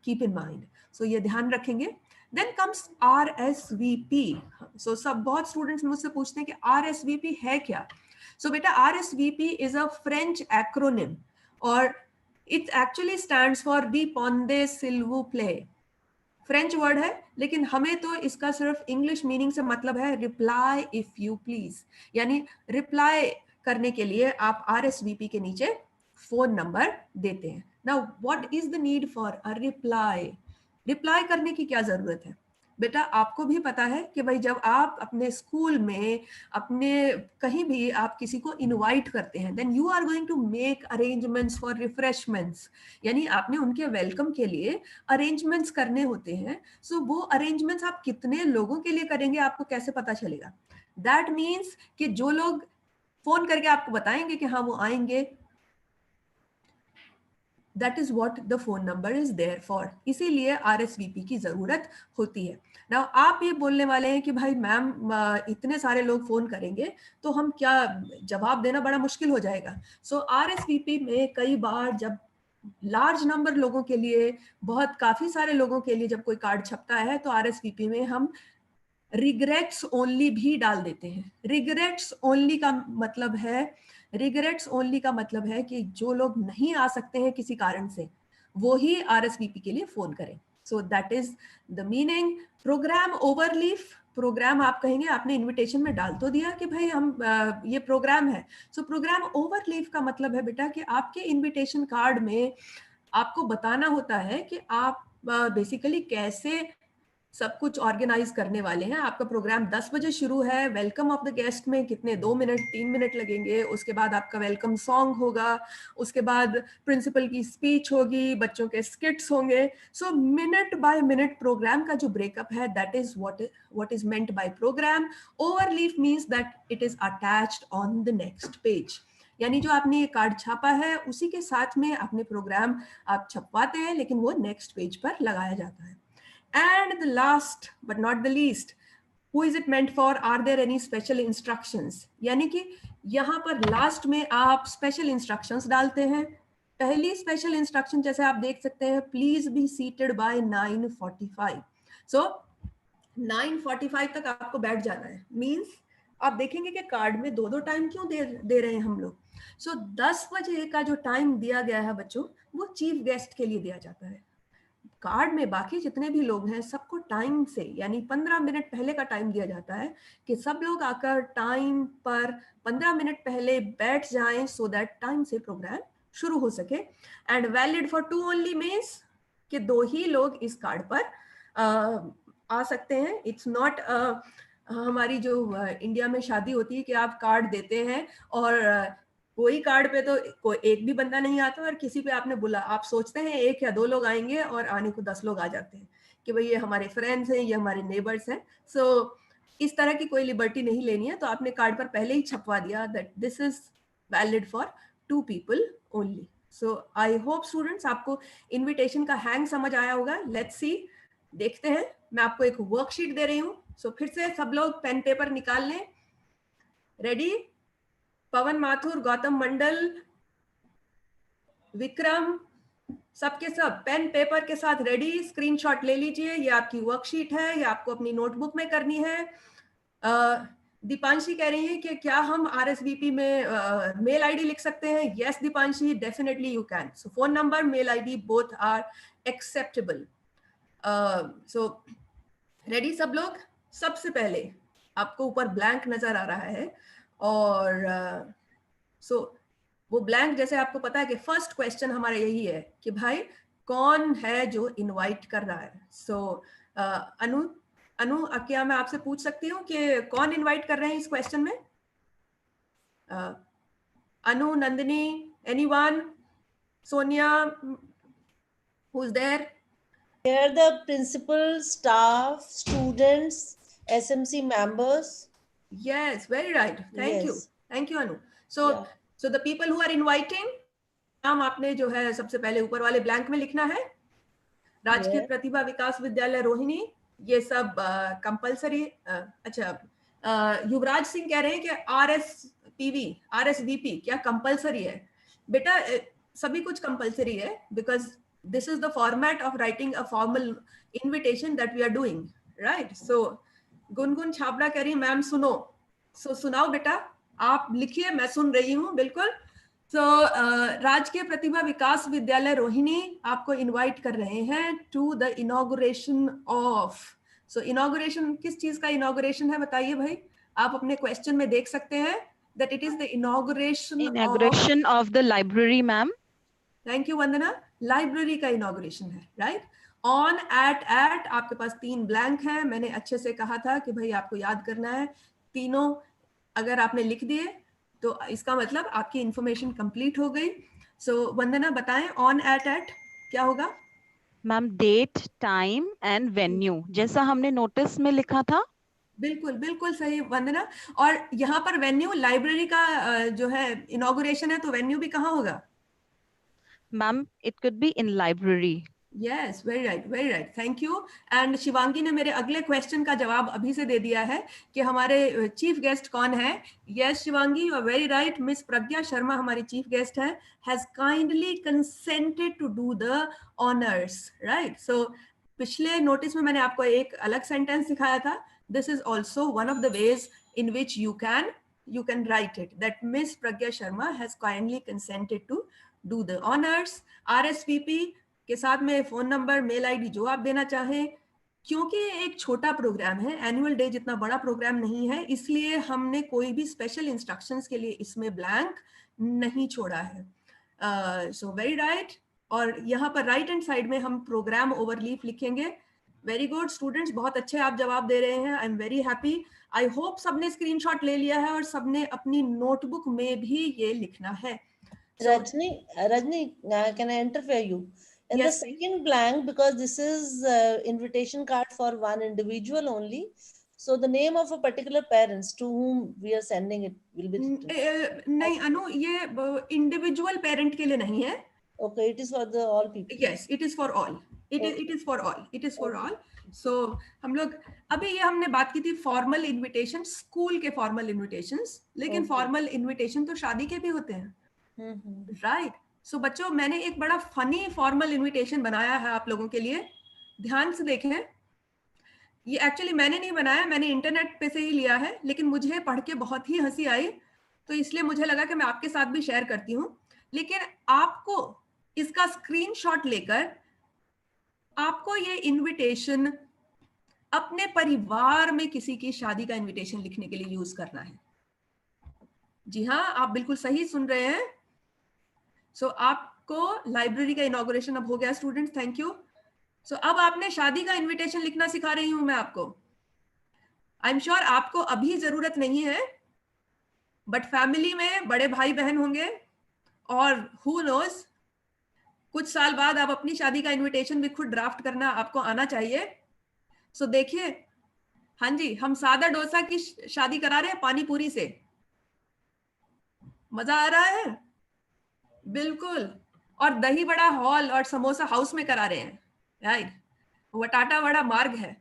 keep in mind. So ये ध्यान रखेंगे. Then comes RSVP. So सब बहुत students मुझसे पूछते हैं कि RSVP है क्या? So beta, RSVP is a French acronym, or it actually stands for Répondez s'il vous plaît. French word है, लेकिन हमें तो इसका सिर्फ English meaning से मतलब है reply if you please. यानी reply करने के लिए आप RSVP के नीचे phone number देते हैं. Now, what is the need for a reply? Reply करने की क्या जरूरत है? बेटा, आपको भी पता है कि भाई जब आप अपने स्कूल में, अपने कहीं भी आप किसी को इनवाइट करते हैं, then you are going to make arrangements for refreshments. यानी आपने उनके वेलकम के लिए अरेंजमेंट्स करने होते हैं. सो वो अरेंजमेंट्स आप कितने लोगों के लिए करेंगे, आपको कैसे पता चलेगा? दैट मीन्स कि जो लोग फोन करके आपको बताएंगे कि हाँ वो आएंगे, that is what the phone number is there for. इसीलिए RSVP की जरूरत होती है. Now आप ये बोलने वाले हैं कि भाई मैम इतने सारे लोग फोन करेंगे तो हम क्या जवाब देना बड़ा मुश्किल हो जाएगा. So RSVP में कई बार जब लार्ज नंबर लोगों के लिए, बहुत काफी सारे लोगों के लिए जब कोई कार्ड छपता है, तो RSVP में हम रिग्रेट्स ओनली भी डाल देते हैं. रिग्रेट्स ओनली का मतलब है कि जो लोग नहीं आ सकते हैं किसी कारण से, वो ही RSVP के लिए फोन करें. So that is the meaning. Programme overleaf, programme आप कहेंगे, आपने इनविटेशन में डाल तो दिया कि भाई हम ये प्रोग्राम है. सो प्रोग्राम ओवरलीफ का मतलब है बेटा कि आपके इनविटेशन कार्ड में आपको बताना होता है कि आप बेसिकली कैसे सब कुछ ऑर्गेनाइज करने वाले हैं। आपका प्रोग्राम 10 बजे शुरू है। वेलकम ऑफ द गेस्ट में कितने 2 मिनट 3 मिनट लगेंगे। उसके बाद आपका वेलकम सॉन्ग होगा, उसके बाद प्रिंसिपल की स्पीच होगी, बच्चों के स्किट्स होंगे। So minute by minute programme का जो ब्रेकअप है, that is what is meant by programme. Overleaf means that it is attached on the next page, यानी जो आपने ये कार्ड छापा है उसी के साथ में अपने प्रोग्राम आप छपवाते हैं, लेकिन वो नेक्स्ट पेज पर लगाया जाता है। And the last but not the least, who is it meant for? Are there any special instructions? यानी कि यहाँ पर लास्ट में आप स्पेशल इंस्ट्रक्शंस डालते हैं। पहली स्पेशल इंस्ट्रक्शन जैसे आप देख सकते हैं, प्लीज बी सीटेड बाय 9:45। सो 9:45 तक आपको बैठ जाना है। मीन्स आप देखेंगे कि कार्ड में दो टाइम क्यों दे रहे हैं हम लोग। सो 10 बजे का जो टाइम दिया गया है बच्चों, वो चीफ गेस्ट के लिए दिया जाता है। कार्ड में बाकी जितने भी लोग हैं सबको टाइम से, यानी 15 मिनट पहले का टाइम दिया जाता है कि सब लोग आकर टाइम पर 15 मिनट पहले बैठ जाएं, सो दैट टाइम से प्रोग्राम शुरू हो सके। And valid for 2 only means कि 2 ही लोग इस कार्ड पर आ सकते हैं। इट्स नॉट हमारी जो इंडिया में शादी होती है कि आप कार्ड देते हैं और कोई कार्ड पे तो कोई एक भी बंदा नहीं आता, और किसी पे आपने बुला, आप सोचते हैं 1 या 2 लोग आएंगे और आने को 10 लोग आ जाते हैं कि भाई ये हमारे फ्रेंड्स हैं, ये हमारे नेबर्स हैं। सो इस तरह की कोई लिबर्टी नहीं लेनी है, तो आपने कार्ड पर पहले ही छपवा दिया that this is valid for 2 people only. So I hope students आपको इन्विटेशन का हैंग समझ आया होगा। लेट्स सी, देखते हैं। मैं आपको एक वर्कशीट दे रही हूँ। सो फिर से सब लोग पेन पेपर निकाल लें। रेडी? पवन माथुर, गौतम मंडल, विक्रम, सबके सब पेन पेपर के साथ रेडी। स्क्रीनशॉट ले लीजिए। ये आपकी वर्कशीट है, ये आपको अपनी नोटबुक में करनी है। दीपांशी कह रही है कि क्या हम RSVP में मेल आईडी लिख सकते हैं? Yes Deepanshi, definitely you can. So phone number, mail ID both are acceptable. So ready सब लोग? सबसे पहले आपको ऊपर ब्लैंक नजर आ रहा है, और सो वो ब्लैंक, जैसे आपको पता है कि फर्स्ट क्वेश्चन हमारा यही है कि भाई कौन है जो इनवाइट कर रहा है। सो अनु क्या मैं आपसे पूछ सकती हूँ कि कौन इनवाइट कर रहे हैं इस क्वेश्चन में? Anu, Nandini, anyone? Sonia, who is there? Here the principal, staff, students, SMC members. Yes, very right. Thank you. Yes. Thank you, Anu. So, Yeah. so the people who are inviting, नाम आपने जो है सबसे पहले ऊपर वाले ब्लैंक में लिखना है। राजकीय Yeah. प्रतिभा विकास विद्यालय रोहिणी, ये सब कंपलसरी। अच्छा, युवराज सिंह कह रहे हैं कि RSVP क्या कंपलसरी है? बेटा सभी कुछ कंपलसरी है, because this is the format of writing a formal invitation that we are doing, right? So Gungun Chhabra कह रही मैम सुनो। सो सुनाओ बेटा, आप लिखिए, मैं सुन रही हूँ। बिल्कुल। सो राजकीय प्रतिभा विकास विद्यालय रोहिणी आपको इनवाइट कर रहे हैं to the inauguration of. So inauguration किस चीज का इनॉग्रेशन है बताइए भाई? आप अपने क्वेश्चन में देख सकते हैं that it is the inauguration of the library, ma'am. Thank you Vandana. Library का इनॉग्रेशन है, राइट? ऑन, एट आपके पास 3 ब्लैंक हैं। मैंने अच्छे से कहा था कि भाई आपको याद करना है। तीनों अगर आपने लिख दिए तो इसका मतलब आपकी इंफॉर्मेशन कंप्लीट हो गई। सो वंदना बताएं, ऑन, एट क्या होगा? Ma'am date, time and venue, जैसा हमने नोटिस में लिखा था। बिल्कुल बिल्कुल सही वंदना। और यहाँ पर वेन्यू, लाइब्रेरी का जो है इनॉग्रेशन है, तो वेन्यू भी कहाँ होगा? Ma'am it could be in library. Yes, very right. Thank you. And Shivangi ने मेरे अगले क्वेश्चन का जवाब अभी से दे दिया है कि हमारे चीफ गेस्ट कौन है। Yes, Shivangi, you are very right. Miss Pragya Sharma हमारी चीफ गेस्ट है, has kindly consented to do the honors, right? So पिछले नोटिस में मैंने आपको एक अलग सेंटेंस दिखाया था। This is also one of the ways in which you can write it, that Miss Pragya Sharma has kindly consented to do the honors. RSVP के साथ में फोन नंबर, मेल आईडी जो आप देना चाहें। क्योंकि एक छोटा प्रोग्राम है, एनुअल डे जितना बड़ा प्रोग्राम नहीं है, इसलिए हमने कोई भी स्पेशल इंस्ट्रक्शंस के लिए इसमें ब्लैंक नहीं छोड़ा है। So very right. और यहाँ पर राइट हैंड साइड में हम प्रोग्राम ओवरलीफ लिखेंगे। वेरी गुड स्टूडेंट्स, बहुत अच्छे आप जवाब दे रहे हैं. I am very happy. I hope सबने स्क्रीनशॉट ले लिया है और सबने अपनी नोटबुक में भी ये लिखना है. So, Rajni, can I interfere you? In the yes, please. second blank, because this is invitation card for one individual only, so the name of a particular parents to whom we are sending it will be written. नहीं अनु, ये individual parent के लिए नहीं है. Okay, it is for the all people. Yes, it is for all. It is for all. It is for all. So हम लोग अभी ये हमने बात की थी फॉर्मल इनविटेशन, स्कूल के फॉर्मल इनविटेशंस, लेकिन फॉर्मल इनविटेशन तो शादी के भी होते हैं, राइट? सो बच्चों, मैंने एक बड़ा फनी फॉर्मल इनविटेशन बनाया है आप लोगों के लिए. ध्यान से देखें. ये एक्चुअली मैंने नहीं बनाया, मैंने इंटरनेट पे से ही लिया है, लेकिन मुझे पढ़ के बहुत ही हंसी आई, तो इसलिए मुझे लगा कि मैं आपके साथ भी शेयर करती हूँ. लेकिन आपको इसका स्क्रीनशॉट लेकर आपको ये इनविटेशन अपने परिवार में किसी की शादी का इनविटेशन लिखने के लिए यूज करना है. जी हाँ, आप बिल्कुल सही सुन रहे हैं. सो आपको लाइब्रेरी का इनॉग्रेशन अब हो गया स्टूडेंट्स, थैंक यू. सो अब आपने शादी का इनविटेशन लिखना सिखा रही हूं मैं आपको. आई एम श्योर आपको अभी जरूरत नहीं है, बट फैमिली में बड़े भाई बहन होंगे और हु नोज कुछ साल बाद आप अपनी शादी का इनविटेशन भी खुद ड्राफ्ट करना आपको आना चाहिए. सो देखिए, हाँ जी, हम सादा डोसा की शादी करा रहे हैं पानी पूरी से. मजा आ रहा है? बिल्कुल. और दही बड़ा हॉल और समोसा हाउस में करा रहे हैं, राइट? वटाटा वड़ा मार्ग है,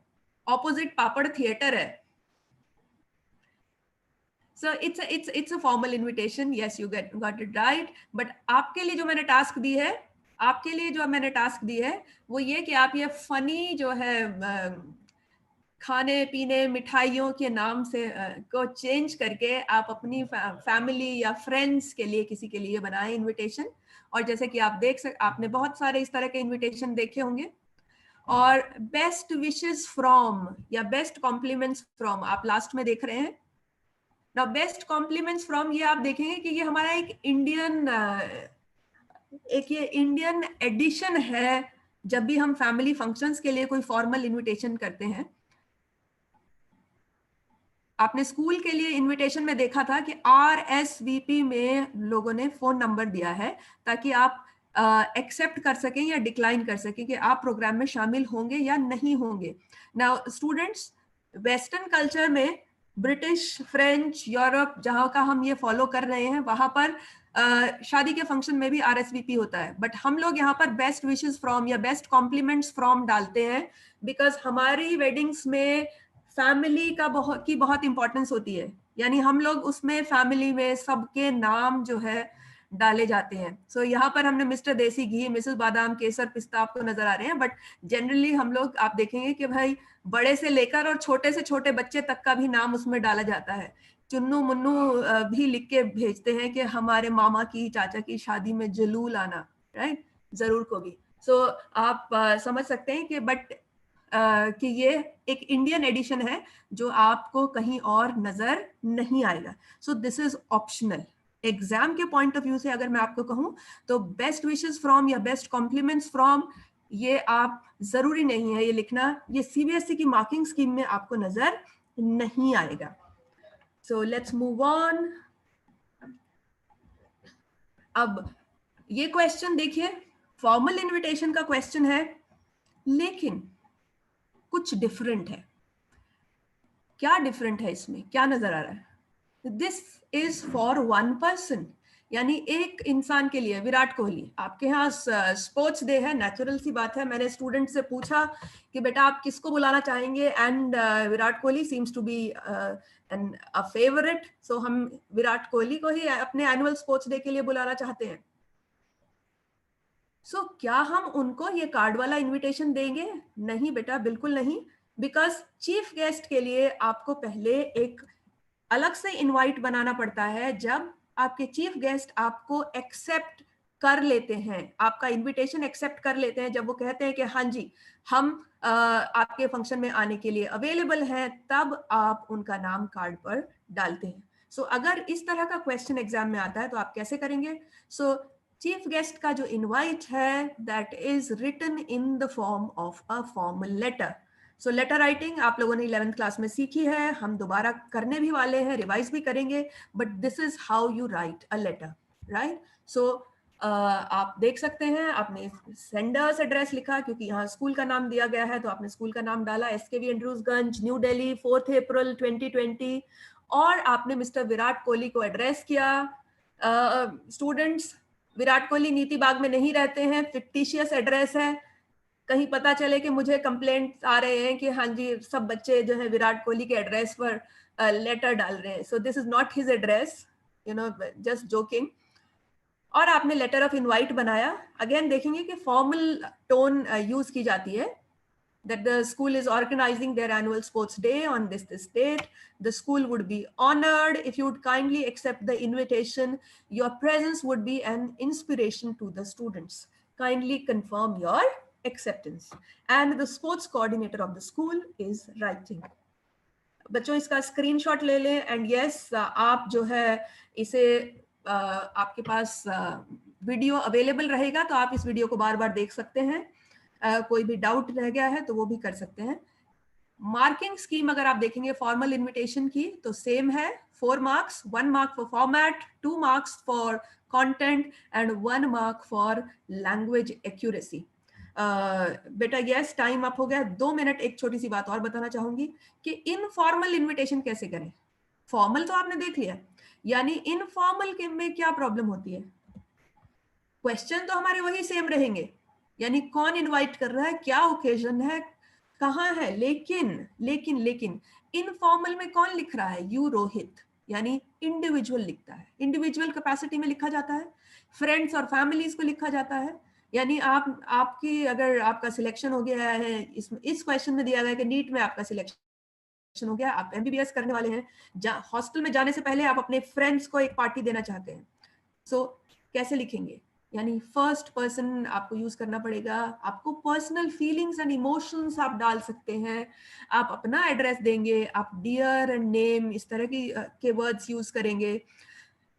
ऑपोजिट पापड़ थिएटर है. So it's a formal invitation. Yes, you got it right. But आपके लिए जो मैंने टास्क दी है, वो ये कि आप ये फनी जो है खाने पीने मिठाइयों के नाम से को चेंज करके आप अपनी फैमिली या फ्रेंड्स के लिए किसी के लिए बनाएं इनविटेशन. और जैसे कि आप आपने बहुत सारे इस तरह के इनविटेशन देखे होंगे. और बेस्ट विशेस फ्रॉम या बेस्ट कॉम्प्लीमेंट्स फ्रॉम आप लास्ट में देख रहे हैं. नाउ बेस्ट कॉम्प्लीमेंट्स फ्रॉम, ये आप देखेंगे कि ये हमारा एक इंडियन एडिशन है. जब भी हम फैमिली फंक्शंस के लिए कोई फॉर्मल इनविटेशन करते हैं, आपने स्कूल के लिए इनविटेशन में देखा था कि RSVP में लोगों ने फोन नंबर दिया है ताकि आप एक्सेप्ट कर सकें या डिक्लाइन कर सकें कि आप प्रोग्राम में शामिल होंगे या नहीं होंगे. नाउ स्टूडेंट्स, वेस्टर्न कल्चर में ब्रिटिश, फ्रेंच, यूरोप जहाँ का हम ये फॉलो कर रहे हैं, वहां पर शादी के फंक्शन में भी RSVP होता है. बट हम लोग यहाँ पर बेस्ट विशेस फ्रॉम या बेस्ट कॉम्प्लीमेंट्स फ्रॉम डालते हैं, बिकॉज हमारी वेडिंग्स में फैमिली की बहुत इंपॉर्टेंस होती है. यानी हम लोग उसमें फैमिली में सबके नाम जो है डाले जाते हैं. सो यहाँ पर हमने मिस्टर देसी घी, मिसेस बादाम, केसर, पिस्ता आपको नजर आ रहे हैं. बट जनरली हम लोग आप देखेंगे कि भाई बड़े से लेकर और छोटे से छोटे बच्चे तक का भी नाम उसमें डाला जाता है. चुन्नू मुन्नू भी लिख के भेजते हैं कि हमारे मामा की, चाचा की शादी में जलूल आना, राइट? जरूर को भी. सो आप समझ सकते हैं कि बट कि ये एक इंडियन एडिशन है जो आपको कहीं और नजर नहीं आएगा. सो दिस इज ऑप्शनल. एग्जाम के पॉइंट ऑफ व्यू से अगर मैं आपको कहूं तो बेस्ट विशेस फ्रॉम या बेस्ट कॉम्प्लीमेंट्स फ्रॉम ये आप जरूरी नहीं है ये लिखना. ये CBSE की मार्किंग स्कीम में आपको नजर नहीं आएगा. So let's move on. अब ये क्वेश्चन देखिए, फॉर्मल इनविटेशन का क्वेश्चन है, लेकिन कुछ डिफरेंट है. क्या डिफरेंट है इसमें, क्या नजर आ रहा है? This is for one person, यानी एक इंसान के लिए. विराट कोहली, आपके यहाँ स्पोर्ट्स डे है, नेचुरल सी बात है. मैंने स्टूडेंट से पूछा कि बेटा आप किसको बुलाना चाहेंगे, and Virat Kohli seems to be a favourite. So हम विराट कोहली को ही अपने एनुअल स्पोर्ट्स डे के लिए बुलाना चाहते हैं. सो क्या हम उनको ये कार्ड वाला इनविटेशन देंगे? नहीं बेटा, बिल्कुल नहीं. बिकॉज चीफ गेस्ट के लिए आपको पहले एक अलग से इनवाइट बनाना पड़ता है. जब आपके चीफ गेस्ट आपको एक्सेप्ट कर लेते हैं, आपका इनविटेशन एक्सेप्ट कर लेते हैं, जब वो कहते हैं कि हाँ जी हम आपके फंक्शन में आने के लिए अवेलेबल हैं, तब आप उनका नाम कार्ड पर डालते हैं. सो अगर इस तरह का क्वेश्चन एग्जाम में आता है तो आप कैसे करेंगे? सो चीफ गेस्ट का जो इनवाइट है that is written in the form of a formal letter. So letter writing आप लोगों ने 11th क्लास में सीखी है, हम दोबारा करने भी वाले हैं, रिवाइज भी करेंगे, but this is how you write a letter, right? So आप देख सकते हैं, आपने सेंडर्स एड्रेस लिखा क्योंकि यहाँ स्कूल का नाम दिया गया है, तो आपने स्कूल का नाम डाला, SKV एंड्रूसगंज, न्यू दिल्ली, 4 अप्रैल 2020, और आपने मिस्टर विराट कोहली को एड्रेस किया। स्टूडेंट्स, विराट कोहली नीति बाग में नहीं रहते हैं, फिक्टिशियस एड्रेस है, कहीं पता चले कि मुझे कंप्लेंट आ रहे हैं कि हाँ जी सब बच्चे जो है विराट कोहली के एड्रेस पर लेटर डाल रहे हैं, सो this is not his address, you know, just joking. और आपने लेटर ऑफ इनवाइट बनाया, अगेन देखेंगे कि फॉर्मल टोन यूज की जाती है, that the school is organizing their annual sports day on this date. The school would be honored if you would kindly accept the invitation. Your presence would be an inspiration to the students. Kindly confirm your acceptance. And the sports coordinator of the school is writing. बच्चों इसका screenshot ले लें, and yes आप जो है इसे आपके पास video available रहेगा, तो आप इस वीडियो को बार बार देख सकते हैं। कोई भी डाउट रह गया है तो वो भी कर सकते हैं। मार्किंग स्कीम अगर आप देखेंगे फॉर्मल इनविटेशन की तो सेम है, 4 marks, 1 mark for format, 2 marks for content and 1 mark for language accuracy. बेटा यस टाइम अप हो गया, 2 मिनट। एक छोटी सी बात और बताना चाहूंगी कि इनफॉर्मल इनविटेशन कैसे करें। फॉर्मल तो आपने देख लिया, यानी इनफॉर्मल के में क्या प्रॉब्लम होती है, क्वेश्चन तो हमारे वही सेम रहेंगे, यानी कौन इनवाइट कर रहा है, क्या ओकेजन है, कहाँ है, लेकिन लेकिन लेकिन इनफॉर्मल में कौन लिख रहा है, यू रोहित, यानी इंडिविजुअल लिखता है, इंडिविजुअल कैपेसिटी में लिखा जाता है, फ्रेंड्स और फैमिलीज को लिखा जाता है। यानी आपकी अगर आपका सिलेक्शन हो गया है, इस क्वेश्चन में दिया गया है कि नीट में आपका सिलेक्शन हो गया, आप MBBS करने वाले हैं, हॉस्टल में जाने से पहले आप अपने फ्रेंड्स को एक पार्टी देना चाहते हैं, सो कैसे लिखेंगे, यानी फर्स्ट पर्सन आपको यूज करना पड़ेगा। आपको पर्सनल फीलिंग्स एंड इमोशंस आप डाल सकते हैं, आप अपना एड्रेस देंगे, आप डियर एंड नेम इस तरह की के वर्ड्स यूज करेंगे।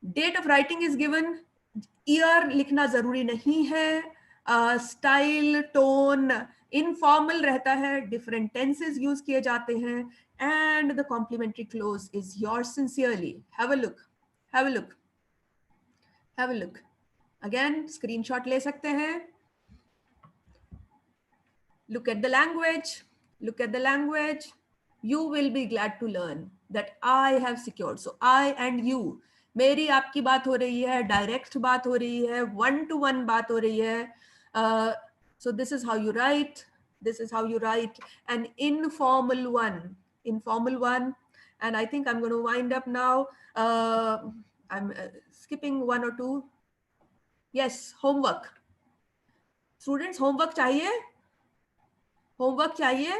Date of writing is given, year लिखना जरूरी नहीं है, स्टाइल टोन इनफॉर्मल रहता है, डिफरेंट टेंसेस यूज किए जाते हैं, and the complimentary close is yours sincerely. Have a look, have a look, have a look. Again screenshot ले सकते हैं। Look at the language, look at the language. You will be glad to learn that I have secured. So I and you, मेरी आपकी बात हो रही है, direct बात हो रही है, 1-to-1 बात हो रही है। So this is how you write, this is how you write an informal one, informal one. And I think I'm going to wind up now. I'm skipping 1 or 2. Yes, homework. Students, homework चाहिए, homework चाहिए।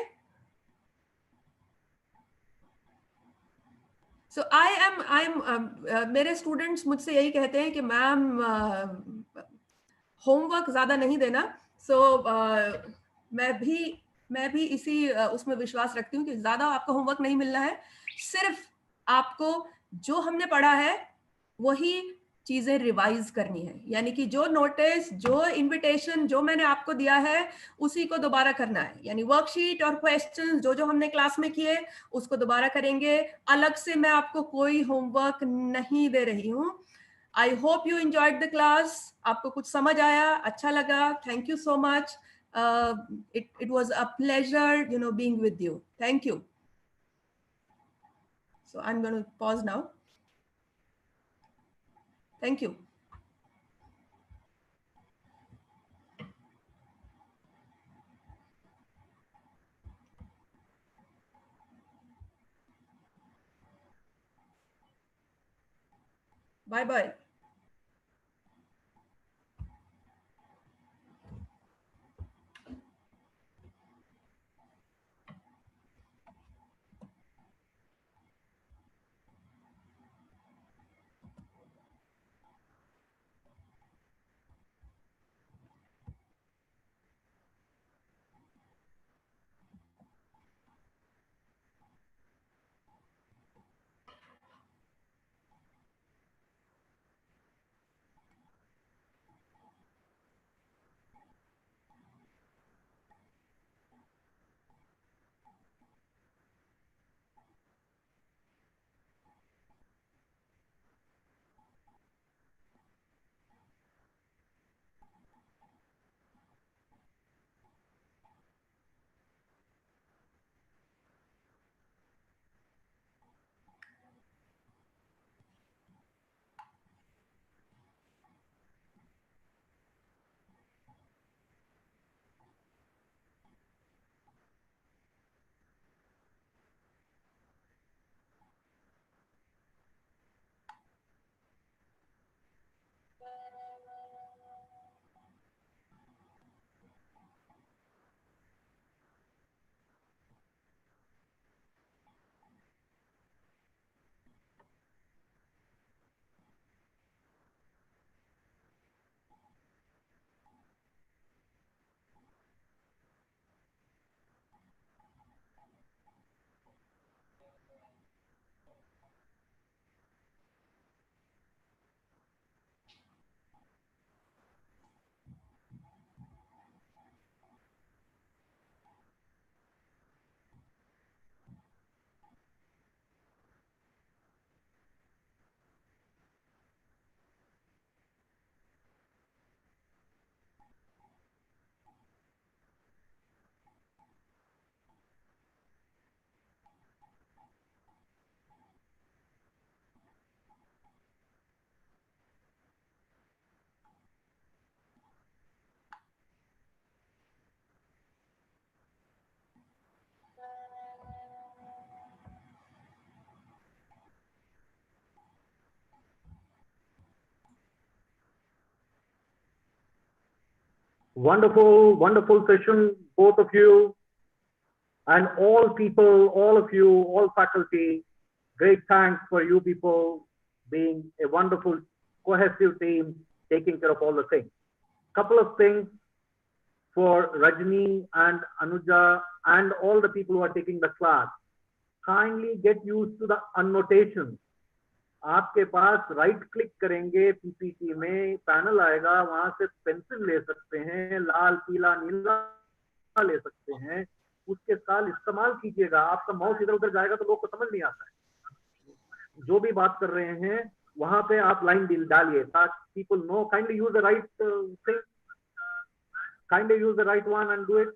सो I M मेरे students मुझसे यही कहते हैं कि ma'am homework ज्यादा नहीं देना। सो मैं भी इसी उसमें विश्वास रखती हूँ कि ज्यादा आपको होमवर्क नहीं मिलना है, सिर्फ आपको जो हमने पढ़ा है वही चीजें रिवाइज करनी है, यानी कि जो नोटिस, जो इनविटेशन जो मैंने आपको दिया है उसी को दोबारा करना है, यानी वर्कशीट और क्वेश्चंस जो जो हमने क्लास में किए उसको दोबारा करेंगे। अलग से मैं आपको कोई होमवर्क नहीं दे रही हूँ। I hope you enjoyed the class, आपको कुछ समझ आया, अच्छा लगा, thank you so much. It was a pleasure, you know, being with you. Thank you. So I'm going to pause now. Thank you. Bye-bye. Wonderful, wonderful session, both of you, and all people, all of you, all faculty. Great thanks for you people being a wonderful, cohesive team, taking care of all the things. Couple of things for Rajni and Anuja and all the people who are taking the class. Kindly get used to the annotations. आपके पास right click करेंगे PPT में panel आएगा, वहां से pencil ले सकते हैं, लाल पीला नीला ले सकते हैं, उसके साथ इस्तेमाल कीजिएगा. आपका माउस इधर उधर जाएगा तो लोग को समझ नहीं आता है. जो भी बात कर रहे हैं वहां पे आप लाइन डालिए ताकि people know. Kindly use the right thing, kindly use the right one and do it.